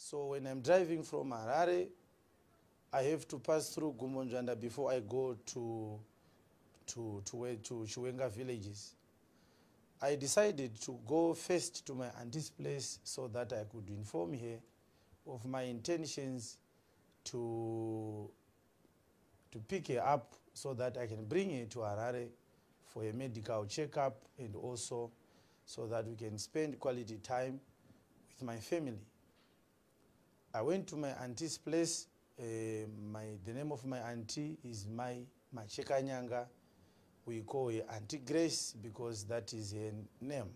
So when I'm driving from Harare, I have to pass through Gumonjanda before I go to Chiwenga villages. I decided to go first to my auntie's place so that I could inform her of my intentions to pick her up so that I can bring her to Harare for a medical checkup, and also so that we can spend quality time with my family. I went to my auntie's place. The name of my auntie is Chiwenga. We call her Auntie Grace because that is her name.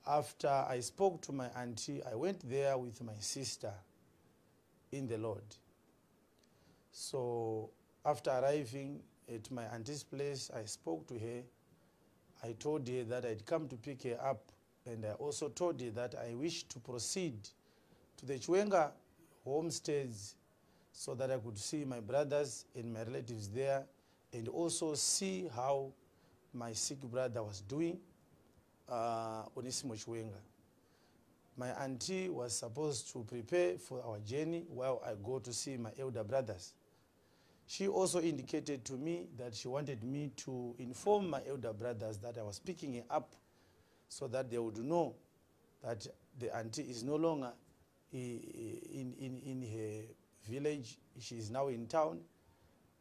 After I spoke to my auntie, I went there with my sister in the Lord. So after arriving at my auntie's place, I spoke to her. I told her that I'd come to pick her up, and I also told her that I wish to proceed to the Chiwenga homesteads so that I could see my brothers and my relatives there, and also see how my sick brother was doing, Chiwenga. My auntie was supposed to prepare for our journey while I go to see my elder brothers. She also indicated to me that she wanted me to inform my elder brothers that I was picking her up so that they would know that the auntie is no longer in her village. She is now in town,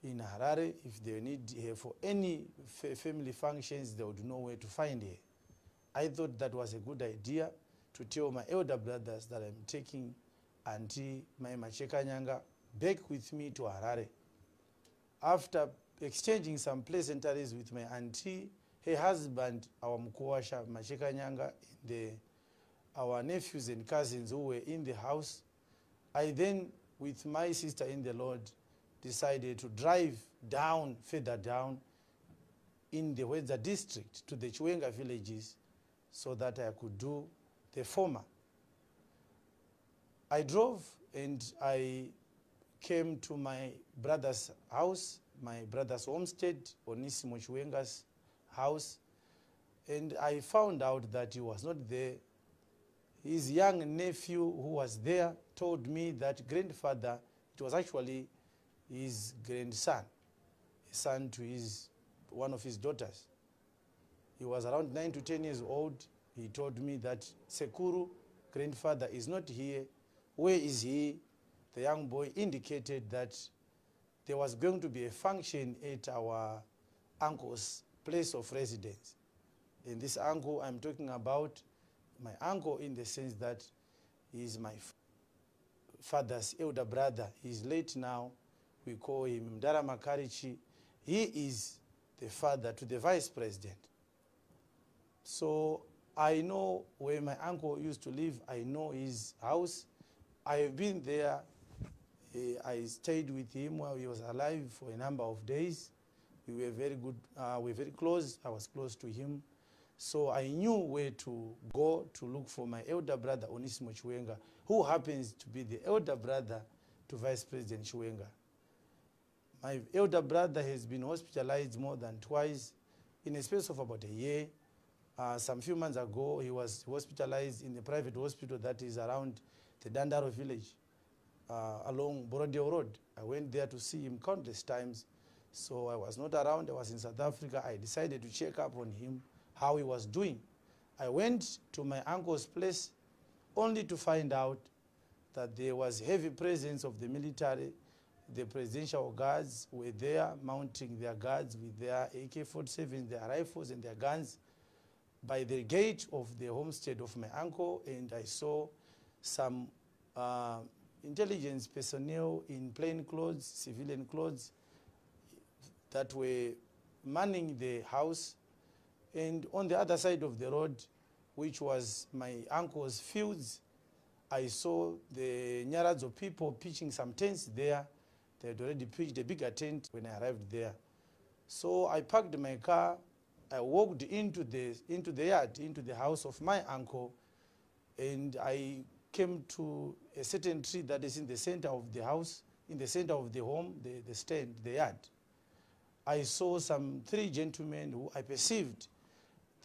in Harare. If they need her for any family functions, they would know where to find her. I thought that was a good idea to tell my elder brothers that I'm taking Auntie Chiwenga back with me to Harare. After exchanging some pleasantries with my auntie, her husband, our Mkuwasha Chiwenga, our nephews and cousins who were in the house, I then, with my sister in the Lord, decided to drive down, further down, in the Wedza district to the Chiwenga villages so that I could do the former. I drove and I came to my brother's house, my brother's homestead, Chiwenga's house, and I found out that he was not there. His young nephew who was there told me that grandfather, it was actually his grandson, a son to one of his daughters. He was around 9 to 10 years old. He told me that Sekuru, grandfather, is not here. Where is he? The young boy indicated that there was going to be a function at our uncle's place of residence. And this uncle I'm talking about, my uncle in the sense that he is my father's elder brother. He's late now. We call him Mdara Makarichi. He is the father to the vice president. So I know where my uncle used to live. I know his house. I have been there. I stayed with him while he was alive for a number of days. We were very good. We were very close. I was close to him. So I knew where to go to look for my elder brother, Chiwenga, who happens to be the elder brother to Vice President Chiwenga. My elder brother has been hospitalized more than twice in a space of about a year. Some few months ago, he was hospitalized in the private hospital that is around the Dandaro village, along Borodeo Road. I went there to see him countless times. So I was not around. I was in South Africa. I decided to check up on him, how he was doing. I went to my uncle's place only to find out that there was heavy presence of the military. The presidential guards were there mounting their guards with their AK-47, their rifles and their guns by the gate of the homestead of my uncle, and I saw some intelligence personnel in plain clothes, civilian clothes, that were manning the house. And on the other side of the road, which was my uncle's fields, I saw the Nyaradzo people pitching some tents there. They had already pitched a bigger tent when I arrived there. So I parked my car. I walked into the yard, into the house of my uncle, and I came to a certain tree that is in the center of the house, in the center of the home, the stand, the yard. I saw some 3 gentlemen who I perceived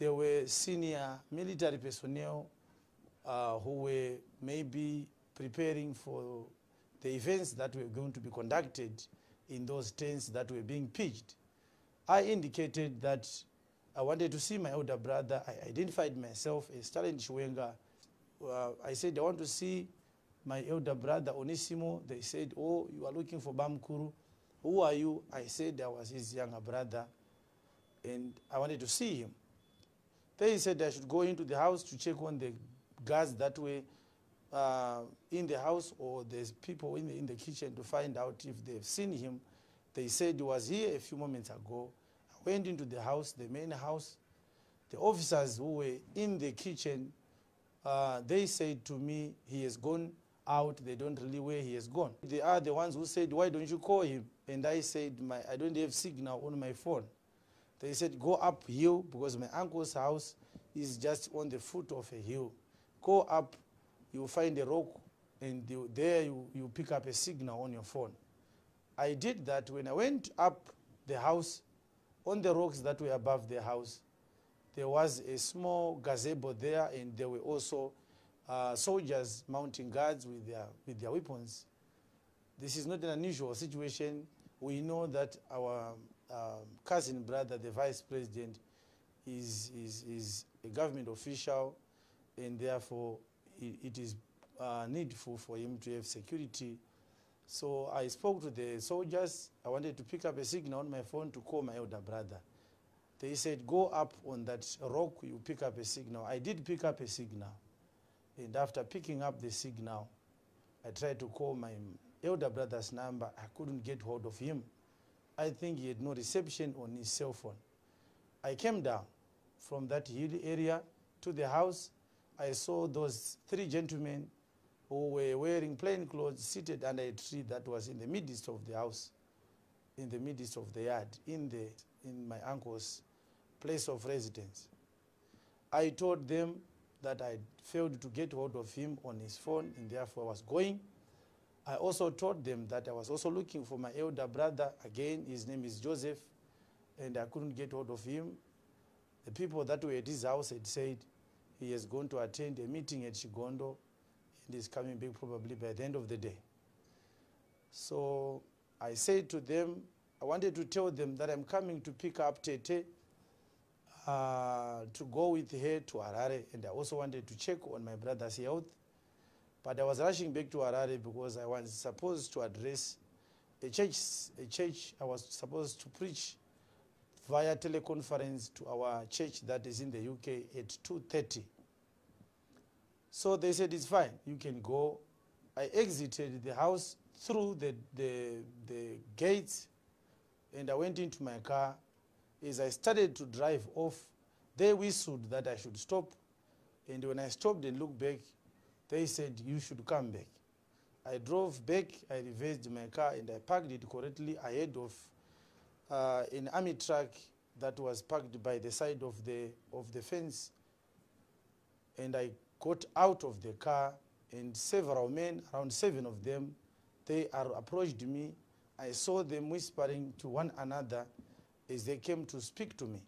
they were senior military personnel who were maybe preparing for the events that were going to be conducted in those tents that were being pitched. I indicated that I wanted to see my elder brother. I identified myself as Stalin Chiwenga. I said, I want to see my elder brother, Onisimo. They said, oh, you are looking for Bamkuru. Who are you? I said I was his younger brother, and I wanted to see him. They said I should go into the house to check on the guards that were in the house, or there's people in the kitchen to find out if they've seen him. They said he was here a few moments ago. I went into the house, the main house. The officers who were in the kitchen, they said to me, he has gone out. They don't really know where he has gone. They are the ones who said, why don't you call him? And I said, I don't have signal on my phone. They said, go up hill, because my uncle's house is just on the foot of a hill. Go up, you'll find a rock, and there you pick up a signal on your phone. I did that. When I went up the house, on the rocks that were above the house, there was a small gazebo there, and there were also soldiers mounting guards with their weapons. This is not an unusual situation. We know that our cousin brother, the vice president, is a government official, and therefore it is needful for him to have security. So I spoke to the soldiers. I wanted to pick up a signal on my phone to call my elder brother. They said, go up on that rock, you pick up a signal. I did pick up a signal. And after picking up the signal, I tried to call my elder brother's number. I couldn't get hold of him. I think he had no reception on his cell phone. I came down from that hilly area to the house. I saw those three gentlemen who were wearing plain clothes seated under a tree that was in the midst of the house, in the midst of the yard, in my uncle's place of residence. I told them that I failed to get hold of him on his phone, and therefore I was going. I also told them that I was also looking for my elder brother. Again, his name is Joseph, and I couldn't get hold of him. The people that were at his house had said he has gone to attend a meeting at Chigondo, and is coming back probably by the end of the day. So I said to them, I wanted to tell them that I'm coming to pick up Tete to go with her to Harare, and I also wanted to check on my brother's health. But I was rushing back to Harare because I was supposed to address a church. I was supposed to preach via teleconference to our church that is in the UK at 2:30. So they said, it's fine, you can go. I exited the house through the gates, and I went into my car. As I started to drive off, they whistled that I should stop. And when I stopped and looked back, they said, you should come back. I drove back, I reversed my car, and I parked it correctly ahead of an army truck that was parked by the side of the fence. And I got out of the car, and several men, around 7 of them, they approached me. I saw them whispering to one another as they came to speak to me.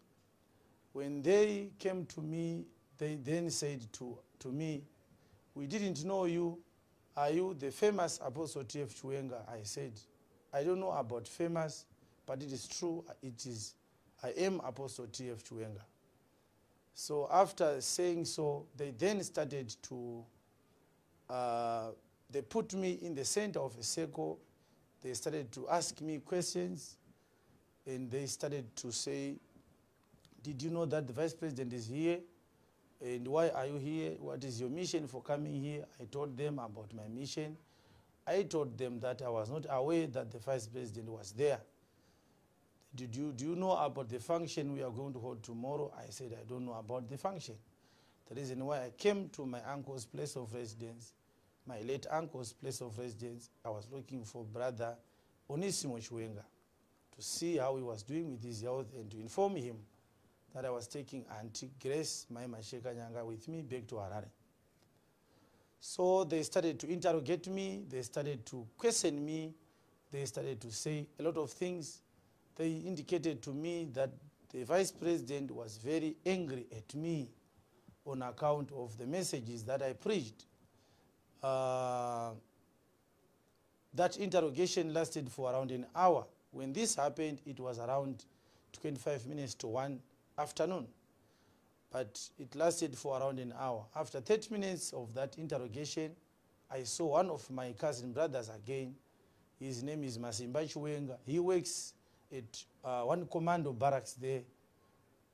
When they came to me, they then said to me, we didn't know you. Are you the famous Apostle T.F. Chiwenga? I said, I don't know about famous, but it is true. I am Apostle T.F. Chiwenga. So after saying so, they then started to, they put me in the center of a circle. They started to ask me questions, and they started to say, did you know that the vice president is here? And why are you here? What is your mission for coming here? I told them about my mission. I told them that I was not aware that the vice president was there. Do you know about the function we are going to hold tomorrow? I said, I don't know about the function. The reason why I came to my uncle's place of residence, my late uncle's place of residence, I was looking for brother Onisimo Chiwenga to see how he was doing with his health and to inform him that I was taking Auntie Grace, my Masheka Nyanga, with me back to Harare. So they started to interrogate me, they started to question me, they started to say a lot of things. They indicated to me that the vice president was very angry at me on account of the messages that I preached. That interrogation lasted for around an hour. When this happened, it was around 25 minutes to 1 afternoon. But it lasted for around an hour. After 30 minutes of that interrogation, I saw one of my cousin brothers again. His name is Masimba Chiwenga. He works at one commando barracks there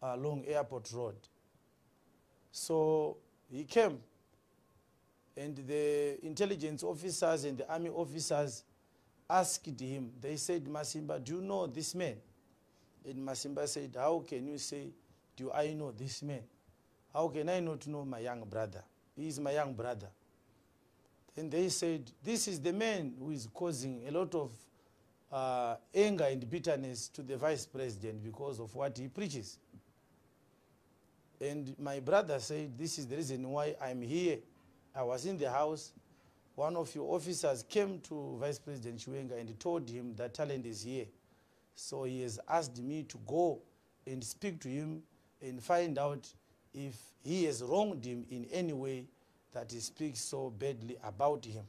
along Airport Road. So he came, and the intelligence officers and the army officers asked him. They said, Masimba, do you know this man? And Masimba said, how can you say, do I know this man? How can I not know my young brother? He is my young brother. Then they said, this is the man who is causing a lot of anger and bitterness to the vice president because of what he preaches. And my brother said, this is the reason why I'm here. I was in the house. One of your officers came to Vice President Chiwenga and told him that Talent is here. So he has asked me to go and speak to him and find out if he has wronged him in any way that he speaks so badly about him.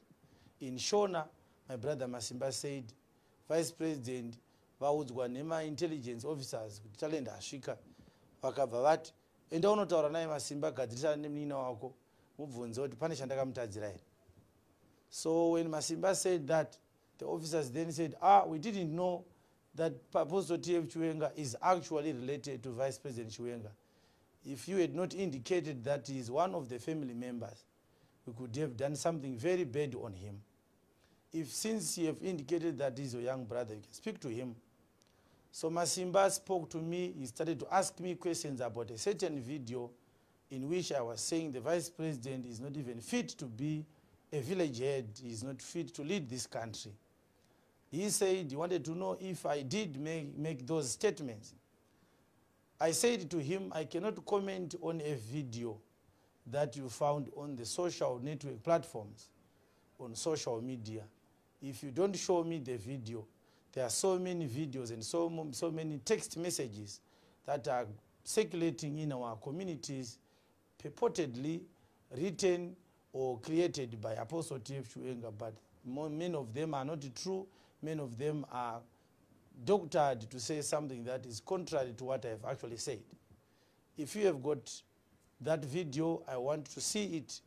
In Shona, my brother Masimba said, Vice President, vaudzwa nema intelligence officers kuti Talent asvika vakabva vati enda unotaura naye Masimba, gadzirisana nemunina wako mubvunze kuti pane chandakamutadzira here. So when Masimba said that, the officers then said, we didn't know that Apostle T.F. Chiwenga is actually related to Vice President Chiwenga. If you had not indicated that he is one of the family members, we could have done something very bad on him. If since you have indicated that he is your young brother, you can speak to him. So Masimba spoke to me. He started to ask me questions about a certain video in which I was saying the vice president is not even fit to be a village head. He is not fit to lead this country. He said he wanted to know if I did make those statements. I said to him, I cannot comment on a video that you found on the social network platforms, on social media. If you don't show me the video, there are so many videos and so many text messages that are circulating in our communities, purportedly written or created by Apostle T.F. Chiwenga, but many of them are not true. Many of them are doctored to say something that is contrary to what I have actually said. If you have got that video, I want to see it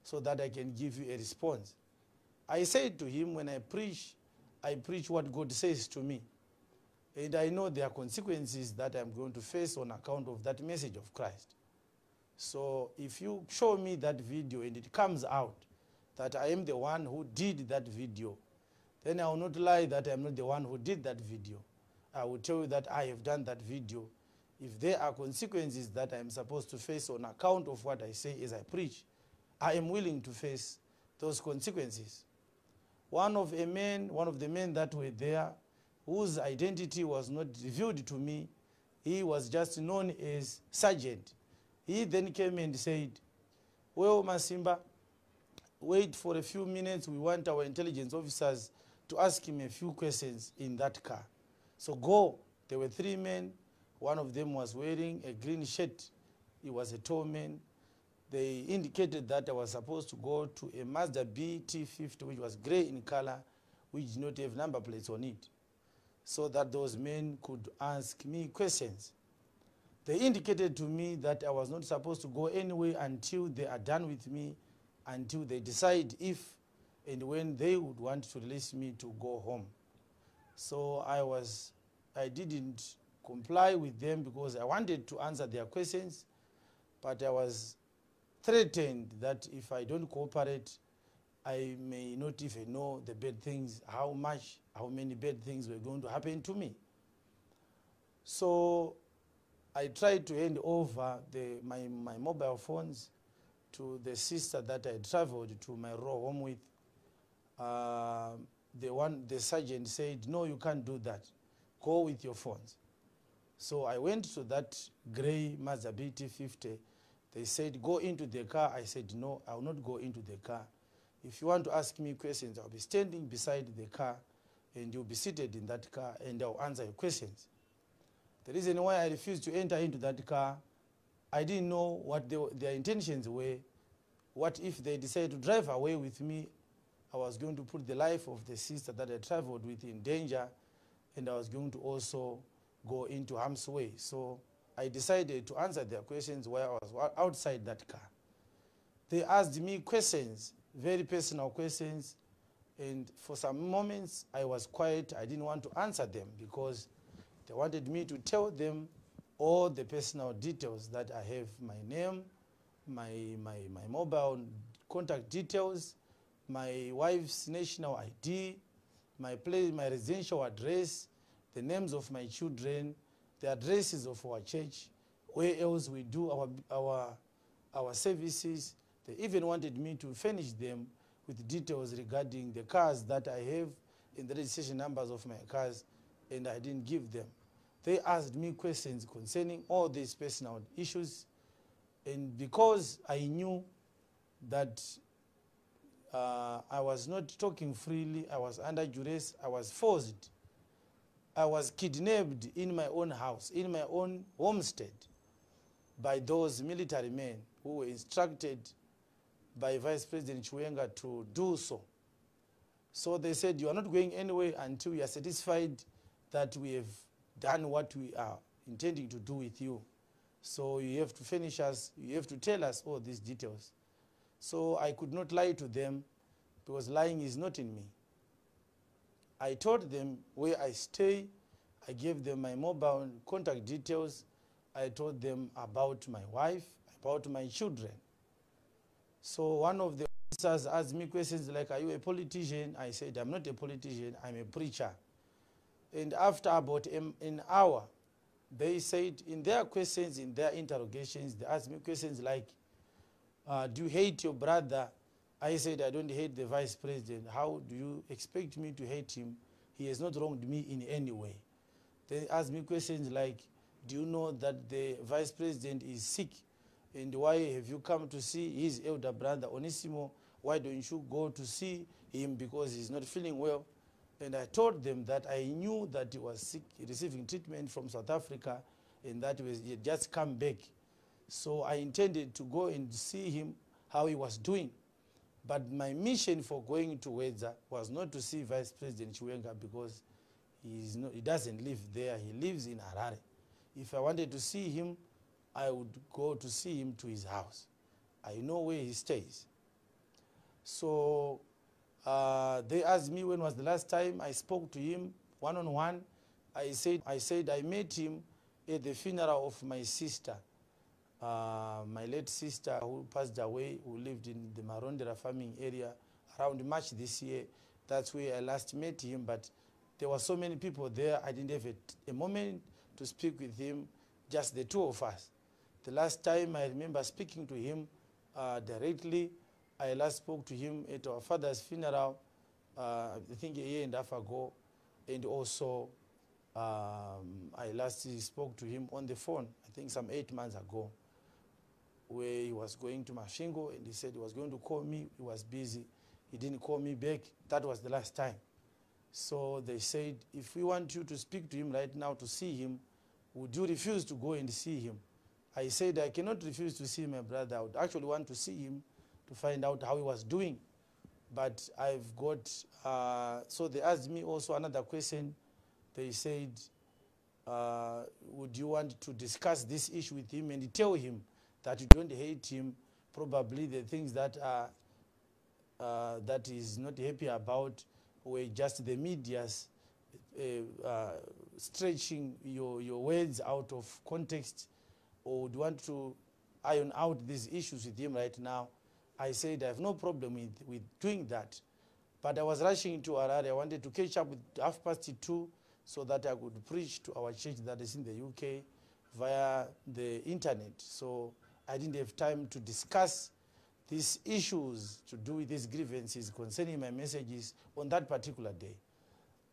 so that I can give you a response. I said to him, when I preach what God says to me. And I know there are consequences that I'm going to face on account of that message of Christ. So if you show me that video and it comes out that I am the one who did that video, then I will not lie that I'm not the one who did that video. I will tell you that I have done that video. If there are consequences that I'm supposed to face on account of what I say as I preach, I am willing to face those consequences. One of the men that were there, whose identity was not revealed to me, he was just known as Sergeant. He then came and said, well, Masimba, wait for a few minutes. We want our intelligence officers to ask him a few questions in that car. So go. There were 3 men. One of them was wearing a green shirt. He was a tall man. They indicated that I was supposed to go to a Mazda BT50, which was gray in color, which did not have number plates on it, so that those men could ask me questions. They indicated to me that I was not supposed to go anywhere until they are done with me, until they decide if and when they would want to release me to go home. So I didn't comply with them because I wanted to answer their questions, but I was threatened that if I don't cooperate, I may not even know the bad things, how many bad things were going to happen to me. So I tried to hand over my mobile phones to the sister that I traveled to my row home with. The sergeant said, no, you can't do that. Go with your phones. So I went to that gray Mazda BT50. They said, go into the car. I said, no, I will not go into the car. If you want to ask me questions, I'll be standing beside the car, and you'll be seated in that car, and I'll answer your questions. The reason why I refused to enter into that car, I didn't know what their intentions were what if they decide to drive away with me? I was going to put the life of the sister that I traveled with in danger, and I was going to also go into harm's way. So I decided to answer their questions while I was outside that car. They asked me questions, very personal questions, and for some moments I was quiet. I didn't want to answer them because they wanted me to tell them all the personal details that I have: my name, my mobile contact details, my wife's national ID, my residential address, the names of my children, the addresses of our church, where else we do our services. They even wanted me to furnish them with details regarding the cars that I have and the registration numbers of my cars, and I didn't give them. They asked me questions concerning all these personal issues, and because I knew that I was not talking freely, I was under duress, I was forced, I was kidnapped in my own house, in my own homestead, by those military men who were instructed by Vice President Chiwenga to do so. So they said, you are not going anywhere until you are satisfied that we have done what we are intending to do with you. So you have to finish us, you have to tell us all these details. So I could not lie to them because lying is not in me. I told them where I stay. I gave them my mobile contact details. I told them about my wife, about my children. So one of the officers asked me questions like, are you a politician? I said, I'm not a politician, I'm a preacher. And after about an hour, they said in their questions, in their interrogations, they asked me questions like, do you hate your brother? I said, I don't hate the vice president. How do you expect me to hate him? He has not wronged me in any way. They asked me questions like, do you know that the vice president is sick? And why have you come to see his elder brother, Onesimo? Why don't you go to see him because he's not feeling well? And I told them that I knew that he was sick, receiving treatment from South Africa, and that he had just come back. So I intended to go and see him, how he was doing. But my mission for going to Wedza was not to see Vice President Chiwenga because he doesn't live there. He lives in Harare. If I wanted to see him, I would go to see him to his house. I know where he stays. So they asked me when was the last time I spoke to him one-on-one. I said I met him at the funeral of my sister, my late sister who passed away, who lived in the Marondera farming area around March this year. That's where I last met him, but there were so many people there, I didn't have a moment to speak with him, just the two of us. The last time I remember speaking to him directly, I last spoke to him at our father's funeral, I think a year and a half ago, and also I last spoke to him on the phone, I think some 8 months ago, where he was going to Mashingo, and he said he was going to call me. He was busy. He didn't call me back. That was the last time. So they said, if we want you to speak to him right now, to see him, would you refuse to go and see him? I said, I cannot refuse to see my brother. I would actually want to see him to find out how he was doing. But I've got, so they asked me also another question. They said, would you want to discuss this issue with him and tell him that you don't hate him, probably the things that that he's not happy about were just the media's stretching your words out of context, or would want to iron out these issues with him right now? I said I have no problem with doing that. But I was rushing to Harare. I wanted to catch up with 2:30 so that I could preach to our church that is in the UK via the internet. So I didn't have time to discuss these issues to do with these grievances concerning my messages on that particular day.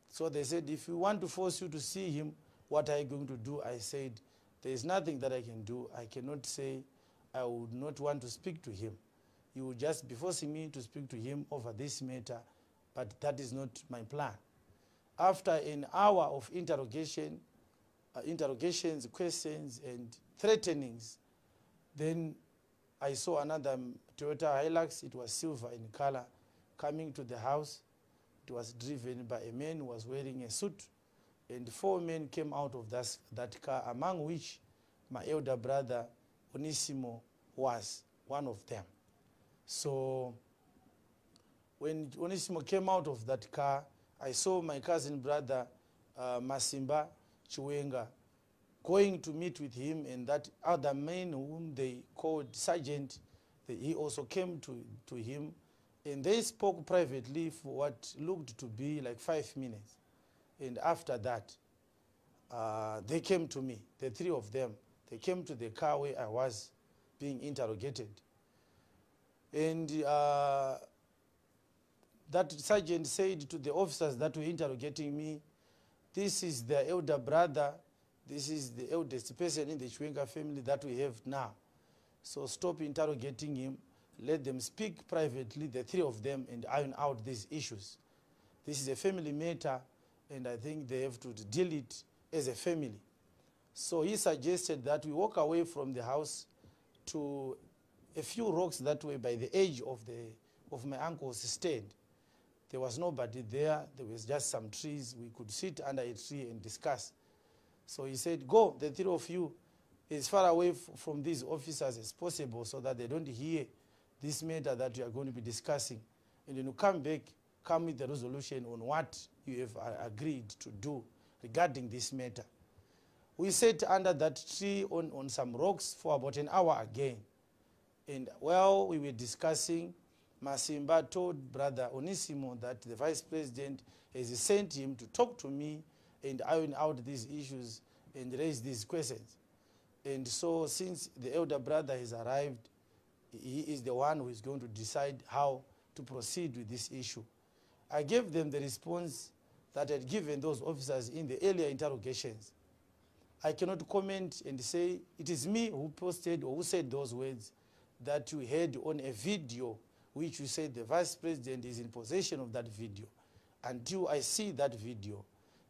So they said, if we want to force you to see him, what are you going to do? I said, there is nothing that I can do. I cannot say I would not want to speak to him. You would just be forcing me to speak to him over this matter, but that is not my plan. After an hour of interrogations, questions, and threatenings, then I saw another Toyota Hilux. It was silver in color. Coming to the house, it was driven by a man who was wearing a suit, and 4 men came out of that car, among which my elder brother Onisimo was one of them. So when Onisimo came out of that car, I saw my cousin brother Masimba Chiwenga going to meet with him, and that other man whom they called Sergeant, he also came to him, and they spoke privately for what looked to be like 5 minutes. And after that, they came to me, the 3 of them. They came to the car where I was being interrogated. And that sergeant said to the officers that were interrogating me, this is their elder brother, this is the eldest person in the Chiwenga family that we have now. So stop interrogating him, let them speak privately, the 3 of them, and iron out these issues. This is a family matter, and I think they have to deal it as a family. So he suggested that we walk away from the house to a few rocks that were by the edge of my uncle's stand. There was nobody there. There was just some trees. We could sit under a tree and discuss. So he said, go, the 3 of you, as far away from these officers as possible so that they don't hear this matter that we are going to be discussing. And when you come back, come with the resolution on what you have agreed to do regarding this matter. We sat under that tree on some rocks for about an hour again. And while we were discussing, Masimba told Brother Onisimo that the Vice President has sent him to talk to me and iron out these issues and raise these questions. And so since the elder brother has arrived, he is the one who is going to decide how to proceed with this issue. I gave them the response that I had given those officers in the earlier interrogations. I cannot comment and say it is me who posted or who said those words that you heard on a video, which you said the Vice President is in possession of that video. Until I see that video,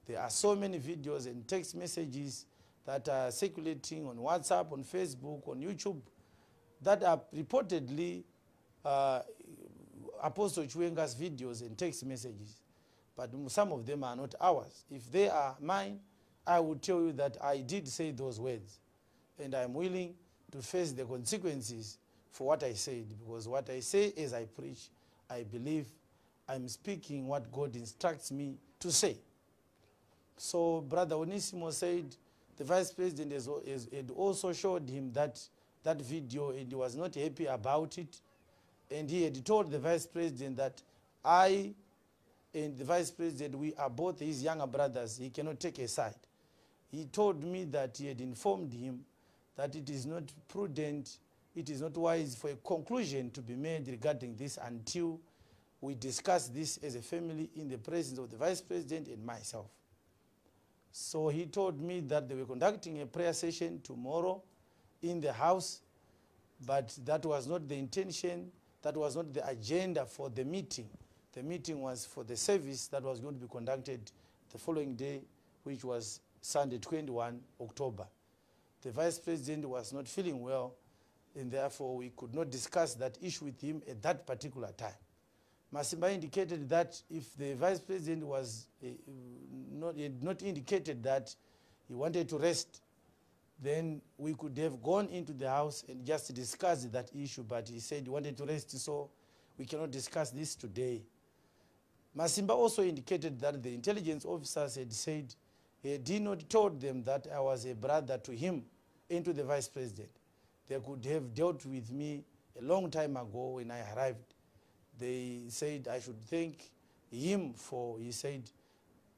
there are so many videos and text messages that are circulating on WhatsApp, on Facebook, on YouTube, that are reportedly Apostle Chiwenga's videos and text messages. But some of them are not ours. If they are mine, I will tell you that I did say those words. And I'm willing to face the consequences for what I said. Because what I say as I preach, I believe I'm speaking what God instructs me to say. So Brother Onisimo said the Vice President had also showed him that video, and he was not happy about it. And he had told the Vice President that I and the Vice President, we are both his younger brothers. He cannot take a side. He told me that he had informed him that it is not prudent, it is not wise for a conclusion to be made regarding this until we discuss this as a family in the presence of the Vice President and myself. So he told me that they were conducting a prayer session tomorrow in the house, but that was not the intention, that was not the agenda for the meeting. The meeting was for the service that was going to be conducted the following day, which was Sunday, 21 October. The Vice President was not feeling well, and therefore we could not discuss that issue with him at that particular time. Masimba indicated that if the Vice President was not indicated that he wanted to rest, then we could have gone into the house and just discussed that issue, but he said he wanted to rest, so we cannot discuss this today. Masimba also indicated that the intelligence officers had said he did not told them that I was a brother to him and to the Vice President. They could have dealt with me a long time ago when I arrived. They said I should thank him for, he said,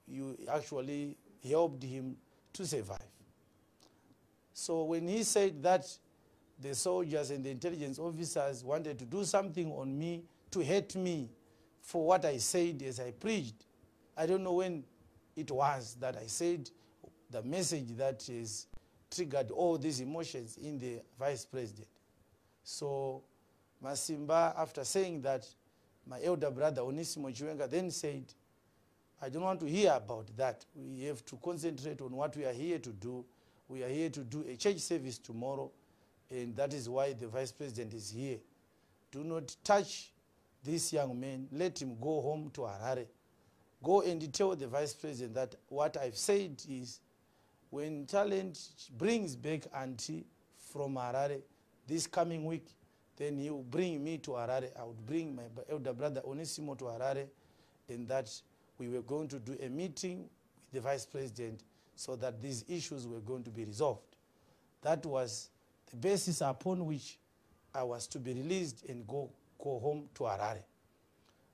you actually helped him to survive. So when he said that the soldiers and the intelligence officers wanted to do something on me, to hurt me for what I said as I preached, I don't know when it was that I said the message that is triggered all these emotions in the Vice President. So Masimba, after saying that, my elder brother Onisimo Chiwenga then said, I don't want to hear about that. We have to concentrate on what we are here to do. We are here to do a church service tomorrow, and that is why the Vice President is here. do not touch this young man. Let him go home to Harare. Go and tell the vice president that what I've said is, when Talent brings back auntie from Harare this coming week, then he will bring me to Harare. I would bring my elder brother Onesimo to Harare, and that we were going to do a meeting with the vice president so that these issues were going to be resolved. That was the basis upon which I was to be released and go home to Harare.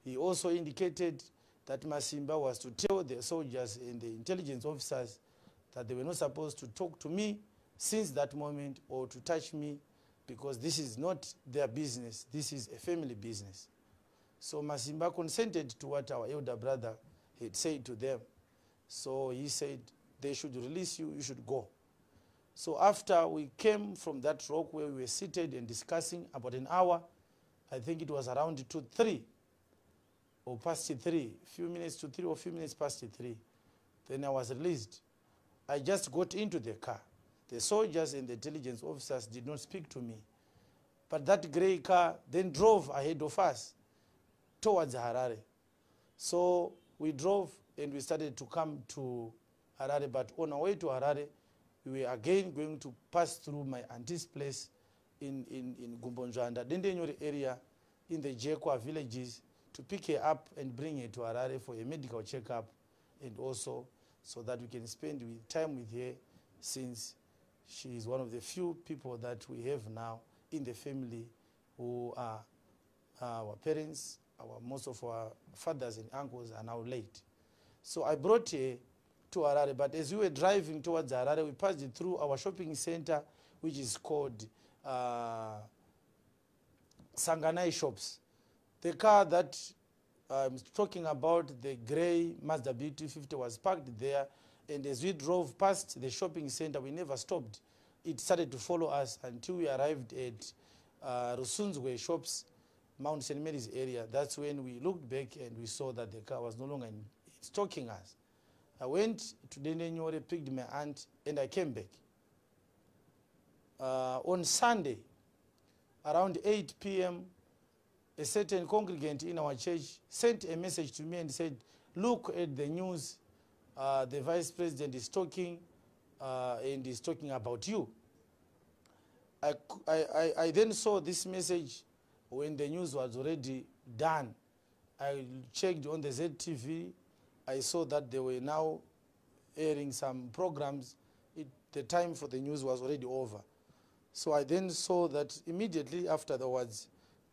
He also indicated that Masimba was to tell the soldiers and the intelligence officers that they were not supposed to talk to me since that moment or to touch me, because this is not their business, this is a family business. So Masimba consented to what our elder brother had said to them. So he said, they should release you, you should go. So after we came from that rock where we were seated and discussing about an hour, I think it was around 3 or past 3, few minutes to 3 or few minutes past 3, then I was released. I just got into the car. The soldiers and the intelligence officers did not speak to me. But that grey car then drove ahead of us towards Harare. So we drove and we started to come to Harare. But on our way to Harare, we were again going to pass through my auntie's place in Gumbonjwanda, Dendenyori area, in the Jekwa villages, to pick her up and bring her to Harare for a medical checkup, and also so that we can spend time with her, since she is one of the few people that we have now in the family who are our parents. Most of our fathers and uncles are now late. So I brought her to Harare, but as we were driving towards Harare, we passed through our shopping center, which is called Sanganai Shops. The car that I'm talking about, the grey Mazda B250, was parked there, and as we drove past the shopping center, we never stopped. It started to follow us until we arrived at Rusunzwe Shops, Mount St. Mary's area. That's when we looked back and we saw that the car was no longer stalking us. I went to Dendenyore, picked my aunt, and I came back. On Sunday, around 8 p.m., a certain congregant in our church sent a message to me and said, look at the news, the vice president is talking and is talking about you. I then saw this message when the news was already done. I checked on the ZTV. I saw that they were now airing some programs. The time for the news was already over. So I then saw that immediately afterwards,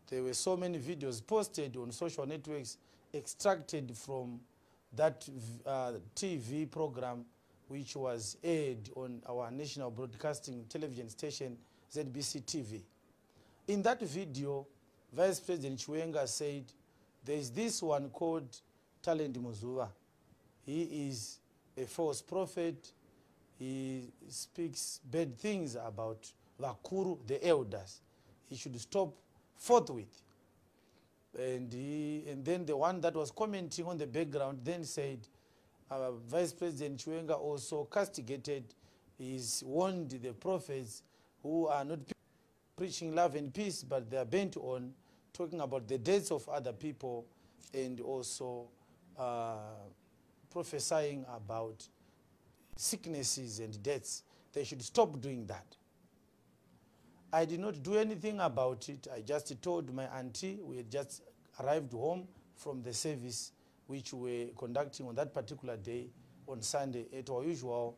there were so many videos posted on social networks extracted from that TV program, which was aired on our national broadcasting television station, ZBC TV. In that video, Vice President Chiwenga said, there is this one called Talent Muzuva. He is a false prophet. He speaks bad things about Vakuru, the elders. He should stop forthwith. And then the one that was commenting on the background then said, Vice President Chiwenga also castigated, he's warned the prophets who are not preaching love and peace, but they are bent on talking about the deaths of other people, and also prophesying about sicknesses and deaths. They should stop doing that. I did not do anything about it. I just told my auntie, we had just arrived home from the service which we were conducting on that particular day on Sunday at our usual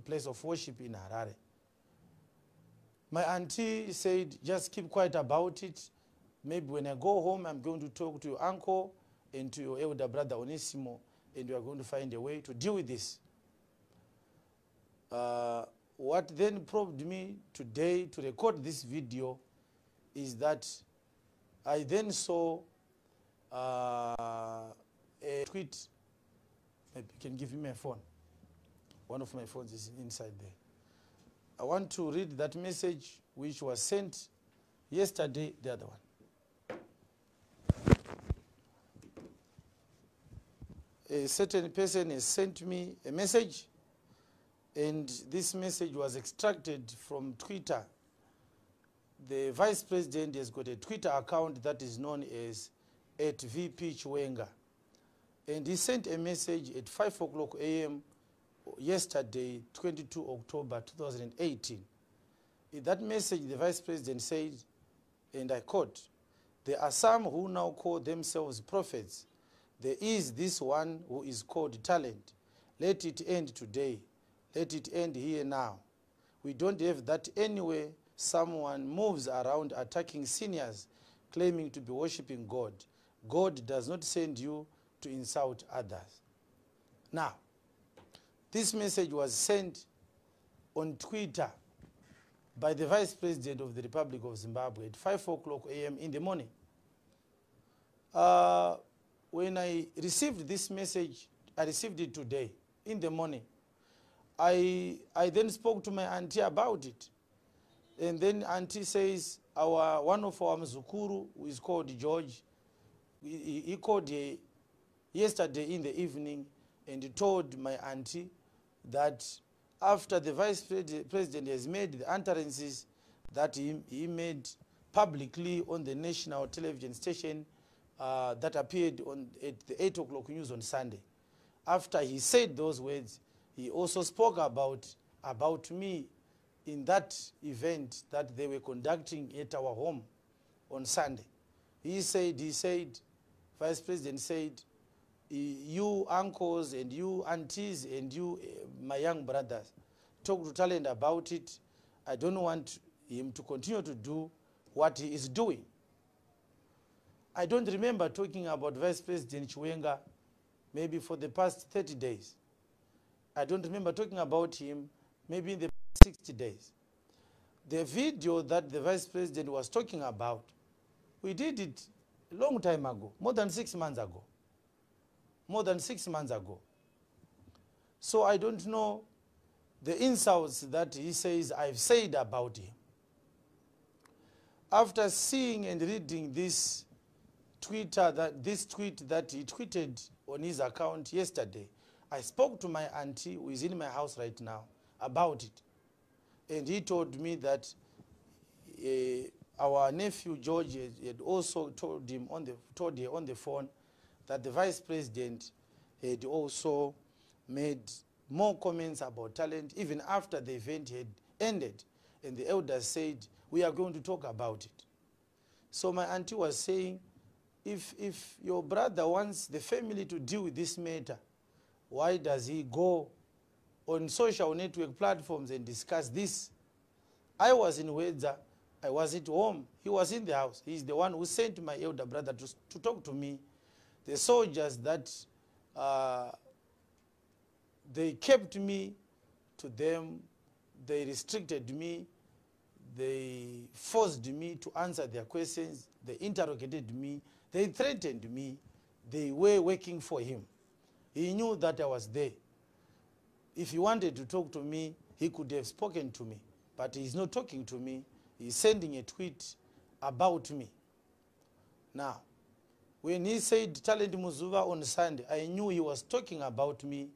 place of worship in Harare. My auntie said, just keep quiet about it. Maybe when I go home, I'm going to talk to your uncle and to your elder brother Onesimo, and we are going to find a way to deal with this. What then prompted me today to record this video is that I then saw a tweet. Maybe you can give me my phone. One of my phones is inside there. I want to read that message which was sent yesterday, the other one. A certain person has sent me a message, and this message was extracted from Twitter. the Vice President has got a Twitter account that is known as @VP Chiwenga. And he sent a message at 5 o'clock a.m. yesterday, 22 October 2018. In that message, the Vice President said, and I quote, "There are some who now call themselves prophets. There is this one who is called talent. Let it end today. Let it end here now. We don't have that anywhere. Someone moves around attacking seniors, claiming to be worshiping God. God does not send you to insult others." Now, this message was sent on Twitter by the Vice President of the Republic of Zimbabwe at 5 o'clock a.m. in the morning. When I received this message, I received it today in the morning. I then spoke to my auntie about it. And then auntie says, one of our Mzukuru, who is called George, he called yesterday in the evening and he told my auntie that after the Vice President has made the utterances that he made publicly on the national television station that appeared at the 8 o'clock news on Sunday. After he said those words, he also spoke about me in that event that they were conducting at our home on Sunday. He said, Vice President said, "You uncles and you aunties and you, my young brothers, talk to Talent about it. I don't want him to continue to do what he is doing." I don't remember talking about Vice President Chiwenga maybe for the past 30 days. I don't remember talking about him maybe in the past 60 days. The video that the Vice President was talking about, we did it a long time ago, more than 6 months ago. More than 6 months ago. So I don't know the insults that he says I've said about him. After seeing and reading this tweet that he tweeted on his account yesterday, I spoke to my auntie, who is in my house right now, about it. And he told me that our nephew George had also told her on the phone that the Vice President had also made more comments about Talent even after the event had ended. And the elders said, "We are going to talk about it." So my auntie was saying, if your brother wants the family to deal with this matter, why does he go on social network platforms and discuss this? I was in Wedza. I was at home. He was in the house. He's the one who sent my elder brother to talk to me. The soldiers that they kept me to them, they restricted me, they forced me to answer their questions, they interrogated me, they threatened me, they were working for him. He knew that I was there. If he wanted to talk to me, he could have spoken to me, but he's not talking to me. He's sending a tweet about me. Now, when he said Talent Muzuva on Sunday, I knew he was talking about me,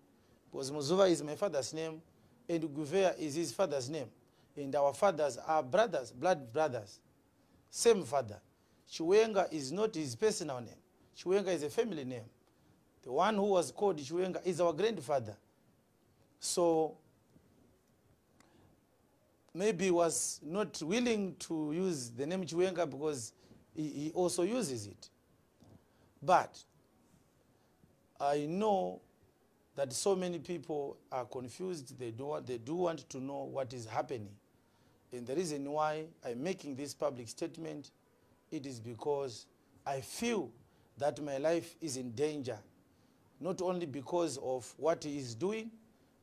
because Muzuva is my father's name and Guvea is his father's name. And our fathers are brothers, blood brothers, same father. Chiwenga is not his personal name. Chiwenga is a family name. The one who was called Chiwenga is our grandfather. So maybe he was not willing to use the name Chiwenga because he also uses it. But I know that so many people are confused. They do want to know what is happening. And the reason why I'm making this public statement, it is because I feel that my life is in danger, not only because of what he is doing,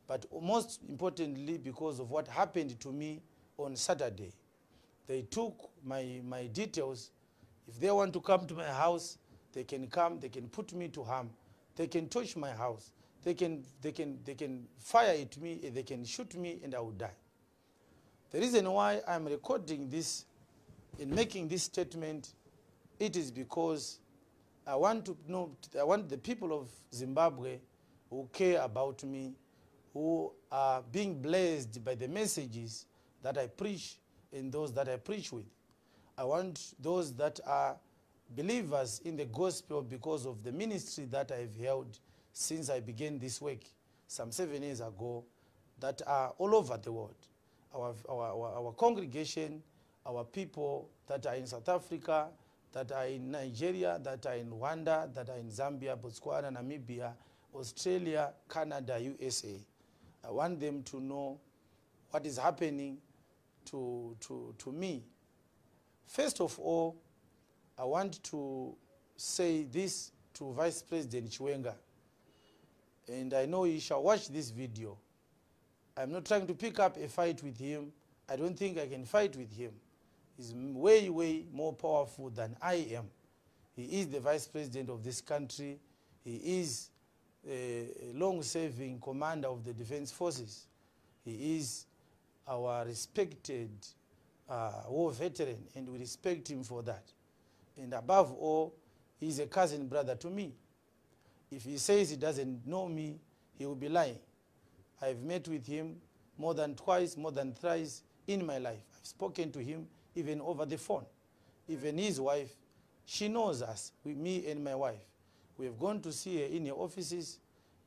but most importantly because of what happened to me on Saturday. They took my details. If they want to come to my house, they can come, they can put me to harm, they can touch my house, they can fire at me, they can shoot me, and I will die. The reason why I'm recording this and making this statement, it is because I want the people of Zimbabwe who care about me, who are being blessed by the messages that I preach and those that I preach with. I want those that are believers in the gospel because of the ministry that I've held since I began this work some 7 years ago, that are all over the world. Our congregation, our people that are in South Africa, that are in Nigeria, that are in Rwanda, that are in Zambia, Botswana, Namibia, Australia, Canada, USA. I want them to know what is happening to me. First of all, I want to say this to Vice President Chiwenga, and I know he shall watch this video. I'm not trying to pick up a fight with him. I don't think I can fight with him. He's way, way more powerful than I am. He is the Vice President of this country. He is a long-serving commander of the Defense Forces. He is our respected war veteran, and we respect him for that. And above all, he's a cousin brother to me. If he says he doesn't know me, he will be lying. I've met with him more than twice, more than thrice in my life. I've spoken to him even over the phone. Even his wife, she knows us, me and my wife. We have gone to see her in her offices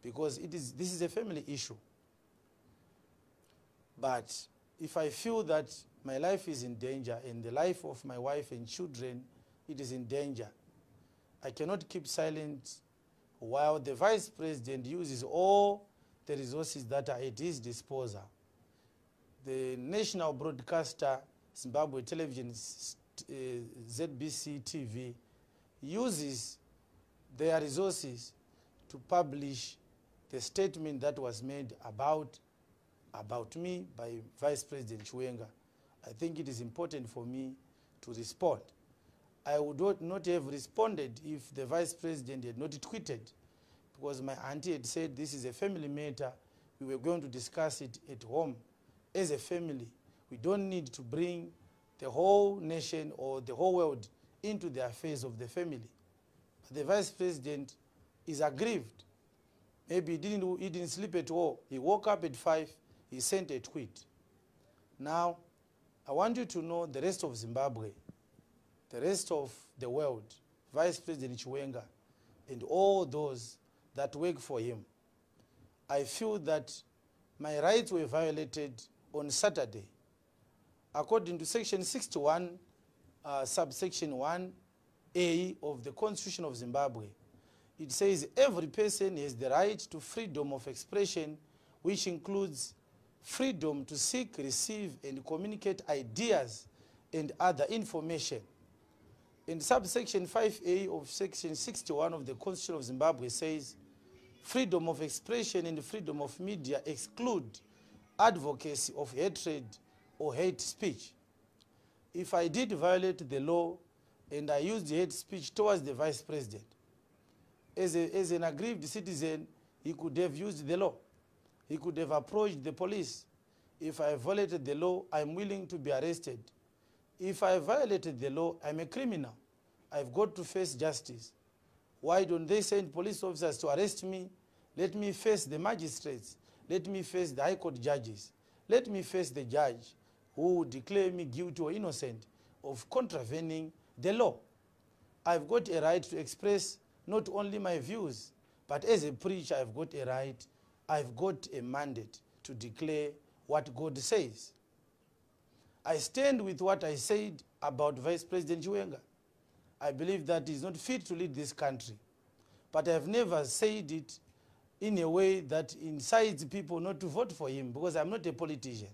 because this is a family issue. But if I feel that my life is in danger and the life of my wife and children, it is in danger, I cannot keep silent while the Vice President uses all the resources that are at his disposal. The national broadcaster, Zimbabwe Television, ZBC TV, uses their resources to publish the statement that was made about me by Vice President Chiwenga. I think it is important for me to respond. I would not have responded if the Vice President had not tweeted, because my auntie had said this is a family matter. We were going to discuss it at home as a family. We don't need to bring the whole nation or the whole world into the affairs of the family. But the Vice President is aggrieved. Maybe he didn't sleep at all. He woke up at 5, he sent a tweet. Now, I want you to know the rest of Zimbabwe, the rest of the world, Vice President Chiwenga, and all those that work for him. I feel that my rights were violated on Saturday. According to Section 61, subsection 1A of the Constitution of Zimbabwe, it says every person has the right to freedom of expression, which includes freedom to seek, receive, and communicate ideas and other information. And subsection 5A of Section 61 of the Constitution of Zimbabwe says freedom of expression and freedom of media exclude advocacy of hatred or hate speech. If I did violate the law and I used hate speech towards the Vice President, as an aggrieved citizen, he could have used the law. He could have approached the police. If I violated the law, I'm willing to be arrested. If I violated the law, I'm a criminal. I've got to face justice. Why don't they send police officers to arrest me? Let me face the magistrates. Let me face the High Court judges. Let me face the judge who would declare me guilty or innocent of contravening the law. I've got a right to express not only my views, but as a preacher, I've got a right, I've got a mandate to declare what God says. I stand with what I said about Vice President Chiwenga. I believe that he's not fit to lead this country. But I've never said it in a way that incites people not to vote for him, because I'm not a politician.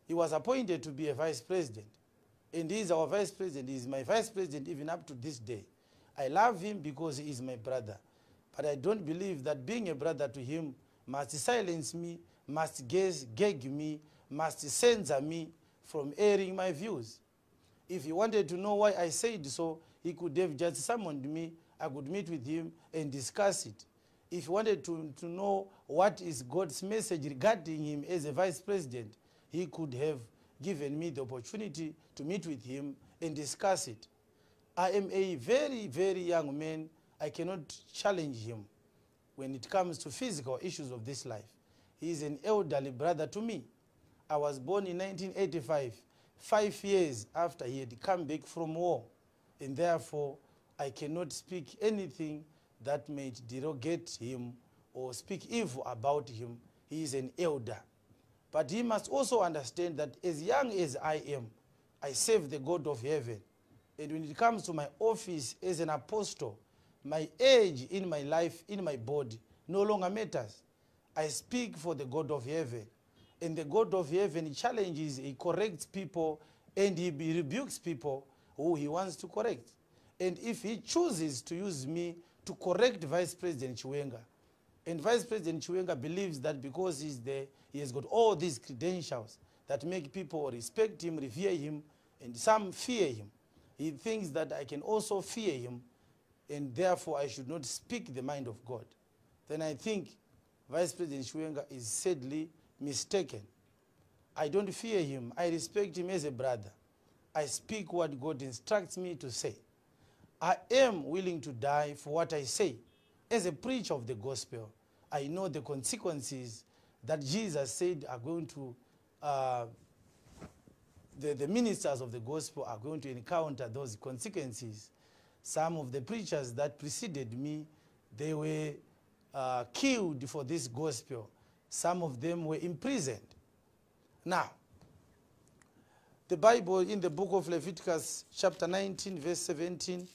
He was appointed to be a vice president. And he is our vice president. He is my vice president even up to this day. I love him because he is my brother. But I don't believe that being a brother to him must silence me, must gag me, must censor me from airing my views. If he wanted to know why I said so, he could have just summoned me. I could meet with him and discuss it. If he wanted to know what is God's message regarding him as a vice president, he could have given me the opportunity to meet with him and discuss it. I am a very, very young man. I cannot challenge him when it comes to physical issues of this life. He is an elderly brother to me. I was born in 1985. 5 years after he had come back from war. And therefore, I cannot speak anything that may derogate him or speak evil about him. He is an elder. But he must also understand that as young as I am, I serve the God of heaven. And when it comes to my office as an apostle, my age in my life, in my body, no longer matters. I speak for the God of heaven. And the God of heaven challenges, he corrects people, and he rebukes people who he wants to correct. And if he chooses to use me to correct Vice President Chiwenga, and Vice President Chiwenga believes that because he's there, he has got all these credentials that make people respect him, revere him, and some fear him. He thinks that I can also fear him, and therefore I should not speak the mind of God. Then I think Vice President Chiwenga is sadly mistaken. I don't fear him. I respect him as a brother. I speak what God instructs me to say. I am willing to die for what I say. As a preacher of the gospel, I know the consequences that Jesus said are going to, the ministers of the gospel are going to encounter those consequences. Some of the preachers that preceded me, they were killed for this gospel. Some of them were imprisoned. Now, the Bible in the book of Leviticus chapter 19 verse 17,